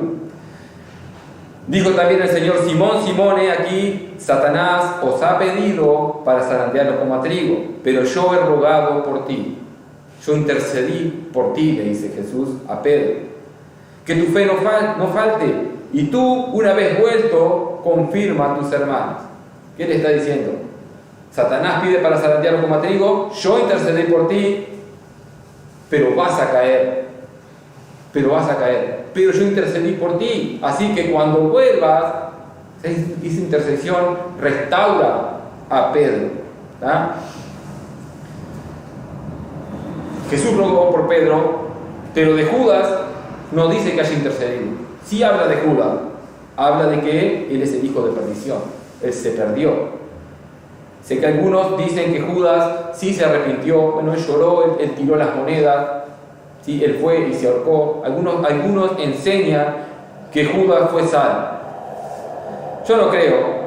S3: Dijo también el Señor: Simón, Simón, he aquí Satanás os ha pedido para zarandearlo como a trigo, pero yo he rogado por ti. Yo intercedí por ti, le dice Jesús a Pedro. Que tu fe no falte. Y tú, una vez vuelto, confirma a tus hermanos. ¿Qué le está diciendo? Satanás pide para zarandearlo como a trigo. Yo intercedí por ti, pero vas a caer. Pero yo intercedí por ti. Así que cuando vuelvas, esa intercesión restaura a Pedro. ¿Ah? Jesús rogó por Pedro, pero de Judas no dice que haya intercedido. Sí habla de Judas, habla de que él es el hijo de perdición, él se perdió. Sé que algunos dicen que Judas sí se arrepintió, bueno, él lloró, él tiró las monedas, ¿sí? Él fue y se ahorcó. Algunos enseñan que Judas fue salvo. Yo no creo.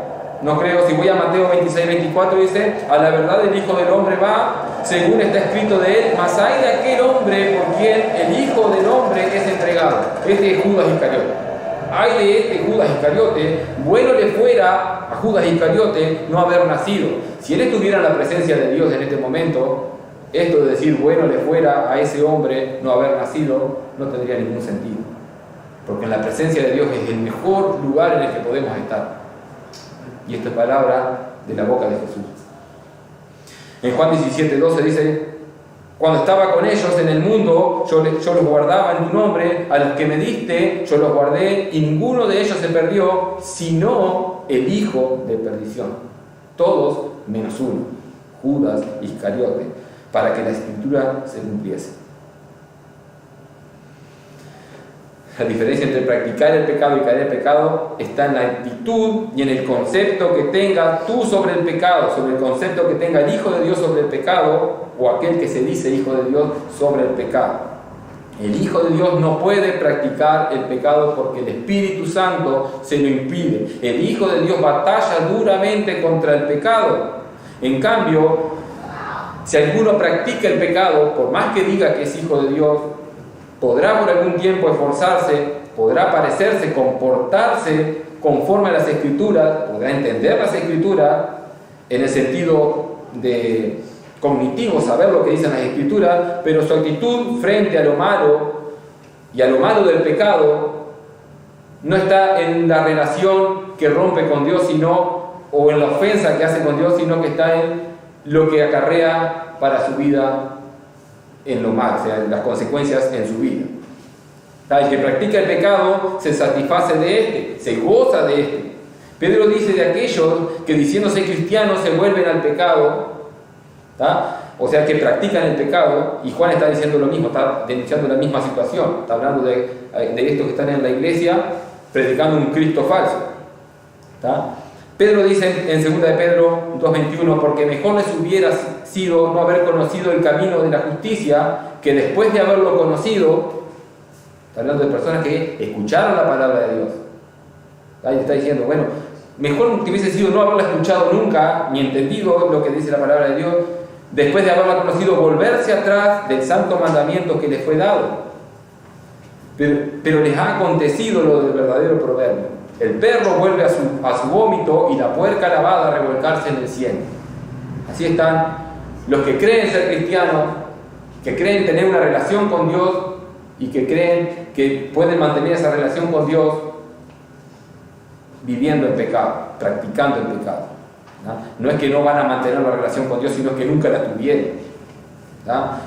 S3: Si voy a Mateo 26-24 dice, a la verdad el Hijo del Hombre va, según está escrito de él, mas hay de aquel hombre por quien el Hijo del Hombre es entregado. Este es Judas Iscariote. Ay de este Judas Iscariote, bueno le fuera a Judas Iscariote no haber nacido. Si él estuviera en la presencia de Dios en este momento, esto de decir bueno le fuera a ese hombre no haber nacido, no tendría ningún sentido. Porque en la presencia de Dios es el mejor lugar en el que podemos estar. Y esta es palabra de la boca de Jesús. En Juan 17:12 dice, cuando estaba con ellos en el mundo, yo los guardaba en tu nombre, a los que me diste, yo los guardé, y ninguno de ellos se perdió, sino el hijo de perdición. Todos menos uno, Judas Iscariote, para que la escritura se cumpliese. La diferencia entre practicar el pecado y caer en el pecado está en la actitud y en el concepto que tenga tú sobre el pecado, sobre el concepto que tenga el Hijo de Dios sobre el pecado, o aquel que se dice Hijo de Dios sobre el pecado. El Hijo de Dios no puede practicar el pecado porque el Espíritu Santo se lo impide. El Hijo de Dios batalla duramente contra el pecado. En cambio, si alguno practica el pecado, por más que diga que es Hijo de Dios, podrá por algún tiempo esforzarse, podrá parecerse, comportarse conforme a las Escrituras, podrá entender las Escrituras en el sentido de cognitivo, saber lo que dicen las Escrituras, pero su actitud frente a lo malo y a lo malo del pecado no está en la relación que rompe con Dios, o en la ofensa que hace con Dios, sino que está en lo que acarrea para su vida en lo mal, o sea, las consecuencias en su vida. El que practica el pecado se satisface de este, se goza de este. Pedro dice de aquellos que diciéndose cristianos se vuelven al pecado, o sea, que practican el pecado, y Juan está diciendo lo mismo, está denunciando la misma situación, está hablando de estos que están en la iglesia predicando un Cristo falso. Pedro dice en 2 de Pedro 2:21, porque mejor les hubiera sido no haber conocido el camino de la justicia, que después de haberlo conocido, está hablando de personas que escucharon la palabra de Dios. Ahí está diciendo, bueno, mejor que hubiese sido no haberla escuchado nunca, ni entendido lo que dice la palabra de Dios, después de haberla conocido, volverse atrás del santo mandamiento que les fue dado. Pero les ha acontecido lo del verdadero proverbio. El perro vuelve a su vómito y la puerca lavada a revolcarse en el cielo. Así están los que creen ser cristianos, que creen tener una relación con Dios y que creen que pueden mantener esa relación con Dios viviendo en pecado, practicando el pecado. No es que no van a mantener la relación con Dios, sino que nunca la tuvieron.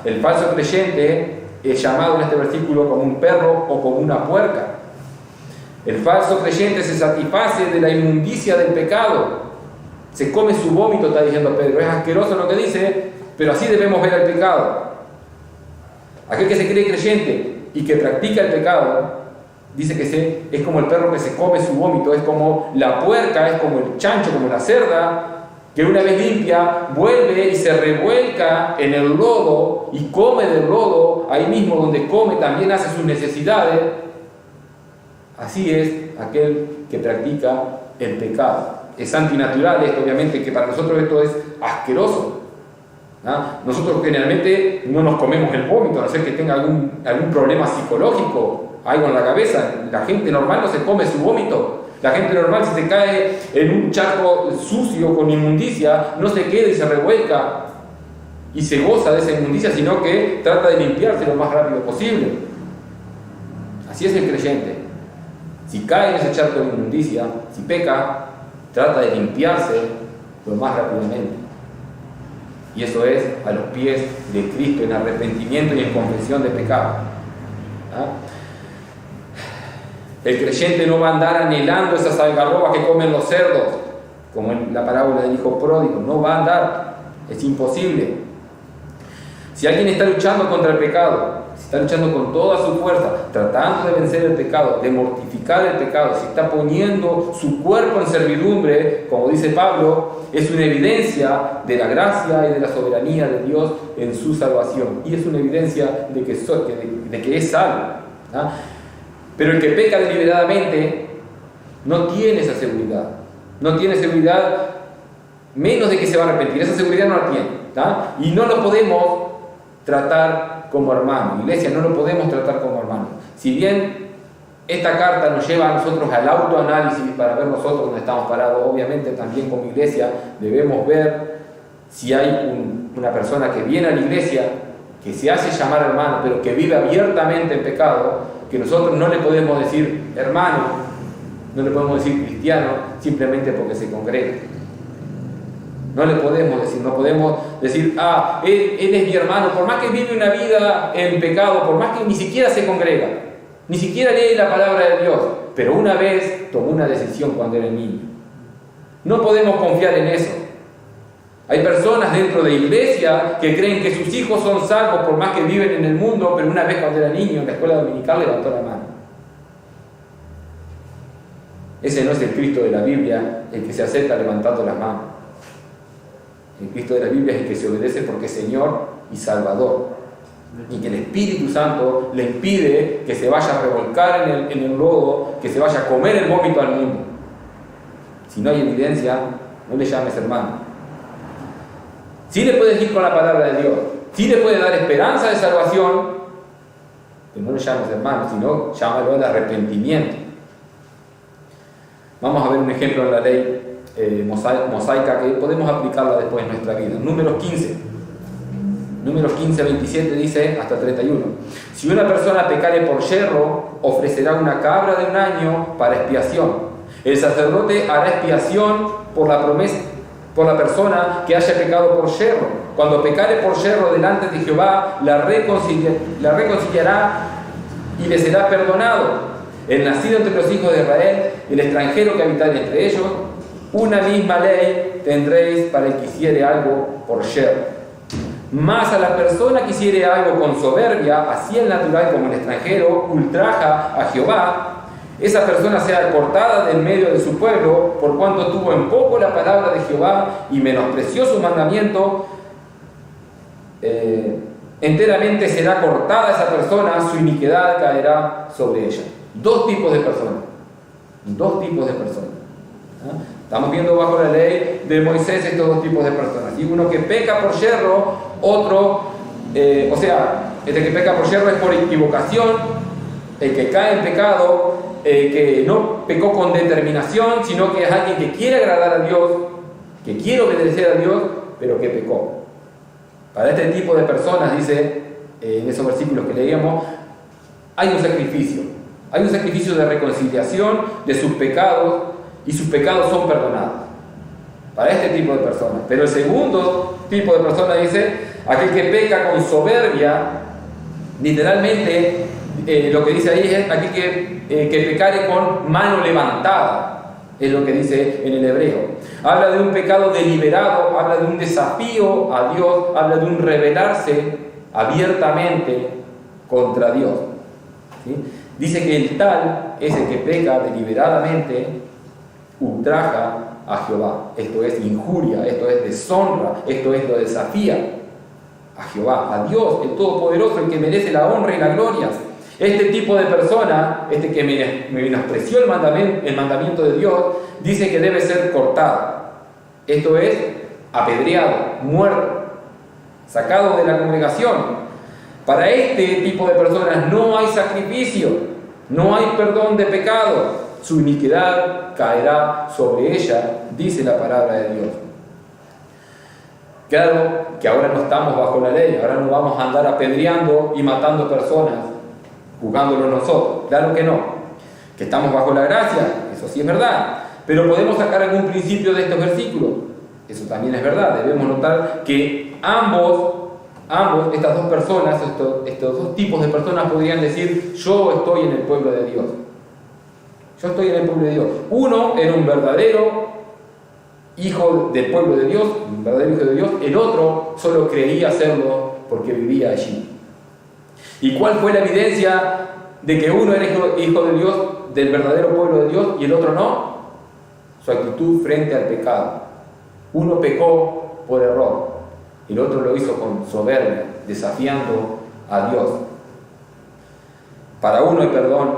S3: El falso creyente es llamado en este versículo como un perro o como una puerca. El falso creyente se satisface de la inmundicia del pecado, se come su vómito, está diciendo Pedro. Es asqueroso lo que dice, pero así debemos ver el pecado. Aquel que se cree creyente y que practica el pecado, dice que es como el perro que se come su vómito, es como la puerca, es como el chancho, como la cerda, que una vez limpia, vuelve y se revuelca en el lodo y come del lodo, ahí mismo donde come también hace sus necesidades. Así es aquel que practica el pecado. Es antinatural esto, obviamente, que para nosotros esto es asqueroso. Nosotros generalmente no nos comemos el vómito, a no ser que tenga algún problema psicológico, algo en la cabeza. La gente normal no se come su vómito. La gente normal, si se cae en un charco sucio con inmundicia, no se queda y se revuelca. y se goza de esa inmundicia, sino que trata de limpiarse lo más rápido posible. Así es el creyente. Si cae en ese charco de inmundicia, si peca, trata de limpiarse lo más rápidamente. Y eso es a los pies de Cristo, en arrepentimiento y en confesión de pecado. El creyente no va a andar anhelando esas algarrobas que comen los cerdos, como en la parábola del hijo pródigo. No va a andar, es imposible. Si alguien está luchando contra el pecado, si está luchando con toda su fuerza, tratando de vencer el pecado, de mortificar el pecado, si está poniendo su cuerpo en servidumbre, como dice Pablo, es una evidencia de la gracia y de la soberanía de Dios en su salvación. Y es una evidencia de que es salvo. Pero el que peca deliberadamente no tiene esa seguridad. No tiene seguridad, menos de que se va a arrepentir. Esa seguridad no la tiene. Y no lo podemos tratar como hermano. Iglesia, no lo podemos tratar como hermano. Si bien esta carta nos lleva a nosotros al autoanálisis para ver nosotros dónde estamos parados, obviamente también como iglesia debemos ver si hay una persona que viene a la iglesia, que se hace llamar hermano, pero que vive abiertamente en pecado, que nosotros no le podemos decir hermano, no le podemos decir cristiano, simplemente porque se congrega. No le podemos decir, no podemos decir, él es mi hermano, por más que vive una vida en pecado, por más que ni siquiera se congrega, ni siquiera lee la palabra de Dios, pero una vez tomó una decisión cuando era niño. No podemos confiar en eso. Hay personas dentro de la iglesia que creen que sus hijos son salvos por más que viven en el mundo, pero una vez cuando era niño en la escuela dominical levantó la mano. Ese no es el Cristo de la Biblia, el que se acerca levantando las manos. El Cristo de la Biblia es el que se obedece porque es Señor y Salvador. Y que el Espíritu Santo le impide que se vaya a revolcar en el lodo, que se vaya a comer el vómito al mundo. Si no hay evidencia, no le llames hermano. Sí le puedes ir con la palabra de Dios, sí le puedes dar esperanza de salvación, pero no le llames hermano, sino llámalo al arrepentimiento. Vamos a ver un ejemplo en la ley mosaica que podemos aplicarla después en nuestra vida. Números 15, 27 dice hasta 31. Si una persona pecare por yerro, ofrecerá una cabra de un año para expiación. El sacerdote hará expiación por la persona que haya pecado por yerro. Cuando pecare por yerro delante de Jehová, la reconciliará y le será perdonado. El nacido entre los hijos de Israel, el extranjero que habitare entre ellos, una misma ley tendréis para el que hiciere algo por yerro. Mas a la persona que hiciere algo con soberbia, así el natural como el extranjero, ultraja a Jehová, esa persona sea cortada del medio de su pueblo, por cuanto tuvo en poco la palabra de Jehová y menospreció su mandamiento, enteramente será cortada esa persona, su iniquidad caerá sobre ella. Dos tipos de personas. Estamos viendo bajo la ley de Moisés estos dos tipos de personas. Y uno que peca por yerro, otro, este que peca por yerro es por equivocación, el que cae en pecado, que no pecó con determinación, sino que es alguien que quiere agradar a Dios, que quiere obedecer a Dios, pero que pecó. Para este tipo de personas, dice en esos versículos que leíamos, hay un sacrificio de reconciliación de sus pecados, y sus pecados son perdonados. Para este tipo de personas. Pero el segundo tipo de personas dice, aquel que peca con soberbia, literalmente lo que dice ahí es aquel que pecare con mano levantada, es lo que dice en el hebreo. Habla de un pecado deliberado, habla de un desafío a Dios, habla de un rebelarse abiertamente contra Dios. ¿Sí? Dice que el tal es el que peca deliberadamente, ultraja a Jehová. Esto es injuria, esto es deshonra, esto es lo desafía a Jehová, a Dios, el Todopoderoso, el que merece la honra y la gloria. Este tipo de persona, este que menospreció el mandamiento de Dios, dice que debe ser cortado. Esto es apedreado, muerto, sacado de la congregación. Para este tipo de personas no hay sacrificio, no hay perdón de pecado. Su iniquidad caerá sobre ella, dice la palabra de Dios. Claro, que ahora no estamos bajo la ley, ahora no vamos a andar apedreando y matando personas, juzgándolos nosotros. Claro que no, que estamos bajo la gracia, eso sí es verdad, pero podemos sacar algún principio de estos versículos, eso también es verdad. Debemos notar que estas dos personas, estos dos tipos de personas podrían decir: yo estoy en el pueblo de Dios. Yo estoy en el pueblo de Dios. Uno era un verdadero hijo del pueblo de Dios, un verdadero hijo de Dios. El otro solo creía serlo porque vivía allí. ¿Y cuál fue la evidencia de que uno era hijo de Dios, del verdadero pueblo de Dios, y el otro no? Su actitud frente al pecado. Uno pecó por error, el otro lo hizo con soberbia, desafiando a Dios. Para uno hay perdón,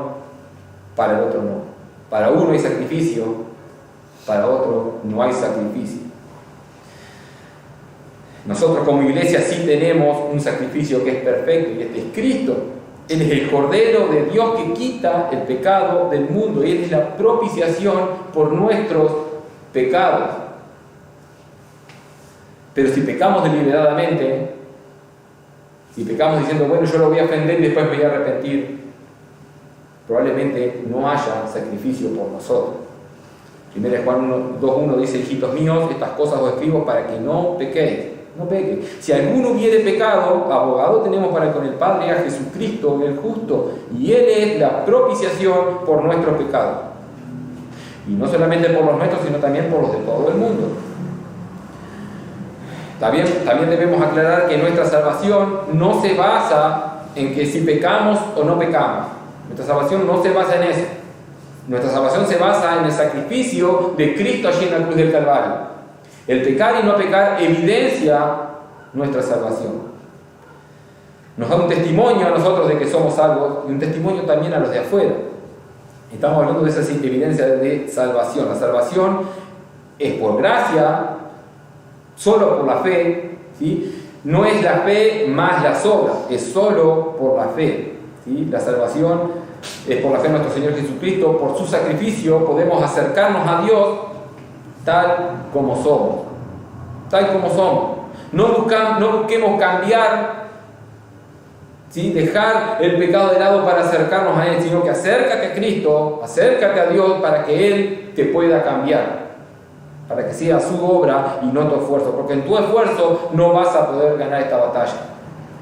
S3: para el otro no. Para uno hay sacrificio, para otro no hay sacrificio. Nosotros como iglesia sí tenemos un sacrificio que es perfecto, y este es Cristo. Él es el Cordero de Dios que quita el pecado del mundo, y Él es la propiciación por nuestros pecados. Pero si pecamos deliberadamente, si pecamos diciendo: bueno, yo lo voy a ofender y después me voy a arrepentir, probablemente no haya sacrificio por nosotros. 1 Juan 2:1 dice: hijitos míos, estas cosas os escribo para que no pequéis. No pequen. Si alguno hubiere pecado, abogado tenemos para con el Padre, a Jesucristo el justo, y Él es la propiciación por nuestros pecados. Y no solamente por los nuestros, sino también por los de todo el mundo. También debemos aclarar que nuestra salvación no se basa en que si pecamos o no pecamos. Nuestra salvación no se basa en eso. Nuestra salvación se basa en el sacrificio de Cristo allí en la cruz del Calvario. El pecar y no pecar evidencia nuestra salvación. Nos da un testimonio a nosotros de que somos salvos, y un testimonio también a los de afuera. Estamos hablando de esa evidencia de salvación. La salvación es por gracia, solo por la fe, ¿sí? No es la fe más las obras, es solo por la fe, ¿sí? La salvación es por la fe en nuestro Señor Jesucristo. Por su sacrificio podemos acercarnos a Dios tal como somos. Tal como somos. No busquemos cambiar, ¿sí? Dejar el pecado de lado para acercarnos a Él, sino que acércate a Cristo, acércate a Dios para que Él te pueda cambiar, para que sea su obra y no tu esfuerzo, porque en tu esfuerzo no vas a poder ganar esta batalla.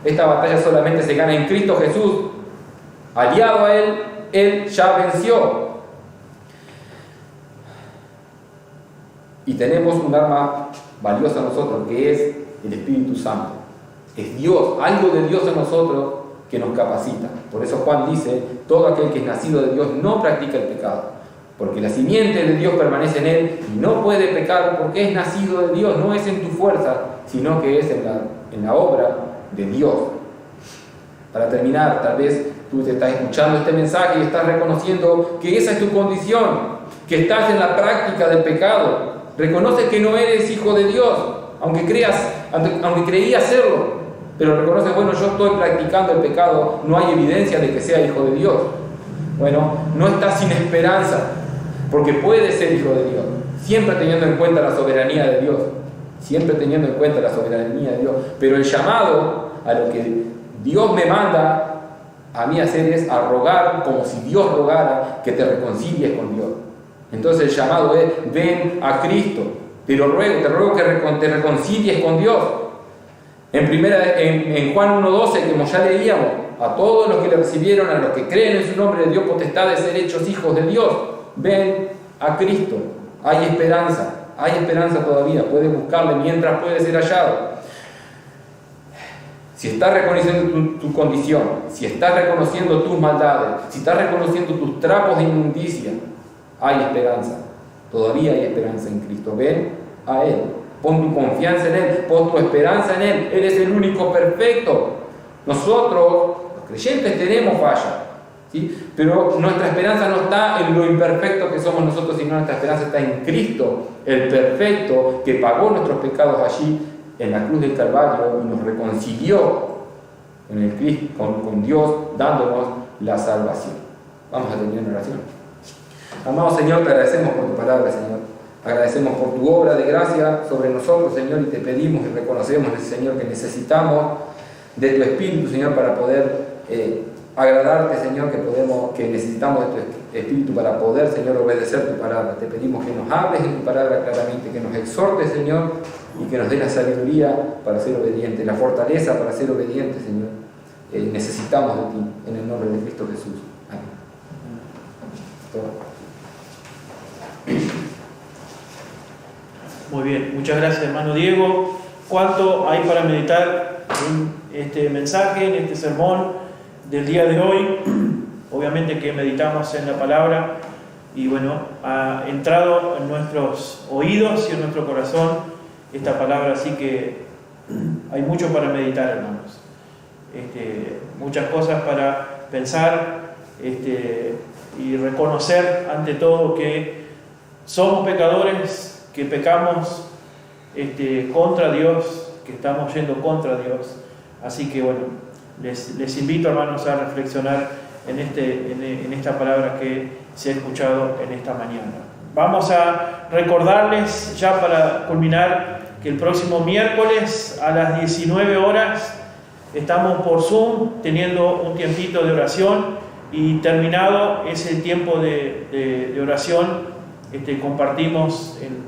S3: Esta batalla solamente se gana en Cristo Jesús. Aliado a Él, Él ya venció. Y tenemos un arma valiosa en nosotros, que es el Espíritu Santo. Es Dios, algo de Dios en nosotros que nos capacita. Por eso Juan dice: todo aquel que es nacido de Dios no practica el pecado, porque la simiente de Dios permanece en él y no puede pecar porque es nacido de Dios. No es en tu fuerza, sino que es en la obra de Dios. Para terminar, tal vez tú te estás escuchando este mensaje y estás reconociendo que esa es tu condición, que estás en la práctica del pecado. Reconoces que no eres hijo de Dios, aunque creías serlo, pero reconoces: bueno, yo estoy practicando el pecado, no hay evidencia de que sea hijo de Dios. Bueno, no estás sin esperanza, porque puedes ser hijo de Dios, siempre teniendo en cuenta la soberanía de Dios, pero el llamado a lo que Dios me manda a mí hacer es a rogar, como si Dios rogara, que te reconcilies con Dios. Entonces el llamado es: ven a Cristo, te ruego que te reconcilies con Dios. En Juan 1:12, como ya leíamos, a todos los que le recibieron, a los que creen en su nombre, de Dios potestad de ser hechos hijos de Dios. Ven a Cristo, hay esperanza todavía, puedes buscarle mientras puede ser hallado. Si estás reconociendo tu condición, si estás reconociendo tus maldades, si estás reconociendo tus trapos de inmundicia, hay esperanza, todavía hay esperanza en Cristo. Ven a Él, pon tu confianza en Él, pon tu esperanza en Él. Él es el único perfecto. Nosotros, los creyentes, tenemos falla, ¿sí? Pero nuestra esperanza no está en lo imperfecto que somos nosotros, sino nuestra esperanza está en Cristo, el perfecto, que pagó nuestros pecados allí en la cruz del Calvario y nos reconcilió con Dios, dándonos la salvación. Vamos a terminar en oración. Amado Señor, te agradecemos por tu palabra, Señor. Agradecemos por tu obra de gracia sobre nosotros, Señor, y te pedimos y reconocemos, Señor, que necesitamos de tu Espíritu, Señor, para poder agradarte, Señor, que necesitamos de tu Espíritu para poder, Señor, obedecer tu palabra. Te pedimos que nos hables en tu palabra claramente, que nos exhortes, Señor, y que nos dé la sabiduría para ser obedientes, la fortaleza para ser obedientes, Señor. Necesitamos de ti, en el nombre de Cristo Jesús. Amén.
S1: Muy bien, muchas gracias, hermano Diego. ¿Cuánto hay para meditar en este mensaje, en este sermón del día de hoy? Obviamente que meditamos en la palabra y bueno, ha entrado en nuestros oídos y en nuestro corazón esta palabra, así que hay mucho para meditar, hermanos. Muchas cosas para pensar y reconocer ante todo que somos pecadores, que pecamos contra Dios, que estamos yendo contra Dios. Así que bueno, les invito, hermanos, a reflexionar en esta palabra que se ha escuchado en esta mañana. Vamos a recordarles ya para culminar que el próximo miércoles a las 19 horas estamos por Zoom teniendo un tiempito de oración, y terminado ese tiempo de oración compartimos en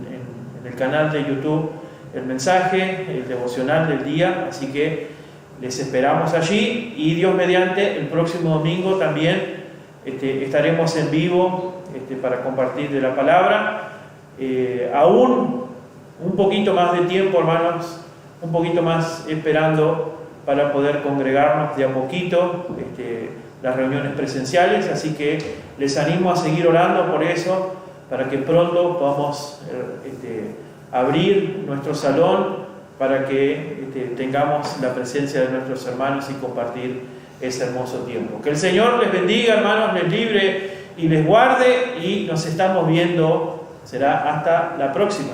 S1: el canal de YouTube el mensaje, el devocional del día, así que les esperamos allí, y Dios mediante el próximo domingo también estaremos en vivo para compartir de la palabra. Aún un poquito más de tiempo, hermanos, un poquito más esperando para poder congregarnos de a poquito, las reuniones presenciales, así que les animo a seguir orando por eso, para que pronto podamos abrir nuestro salón para que tengamos la presencia de nuestros hermanos y compartir ese hermoso tiempo. Que el Señor les bendiga, hermanos, les libre y les guarde, y nos estamos viendo, será hasta la próxima.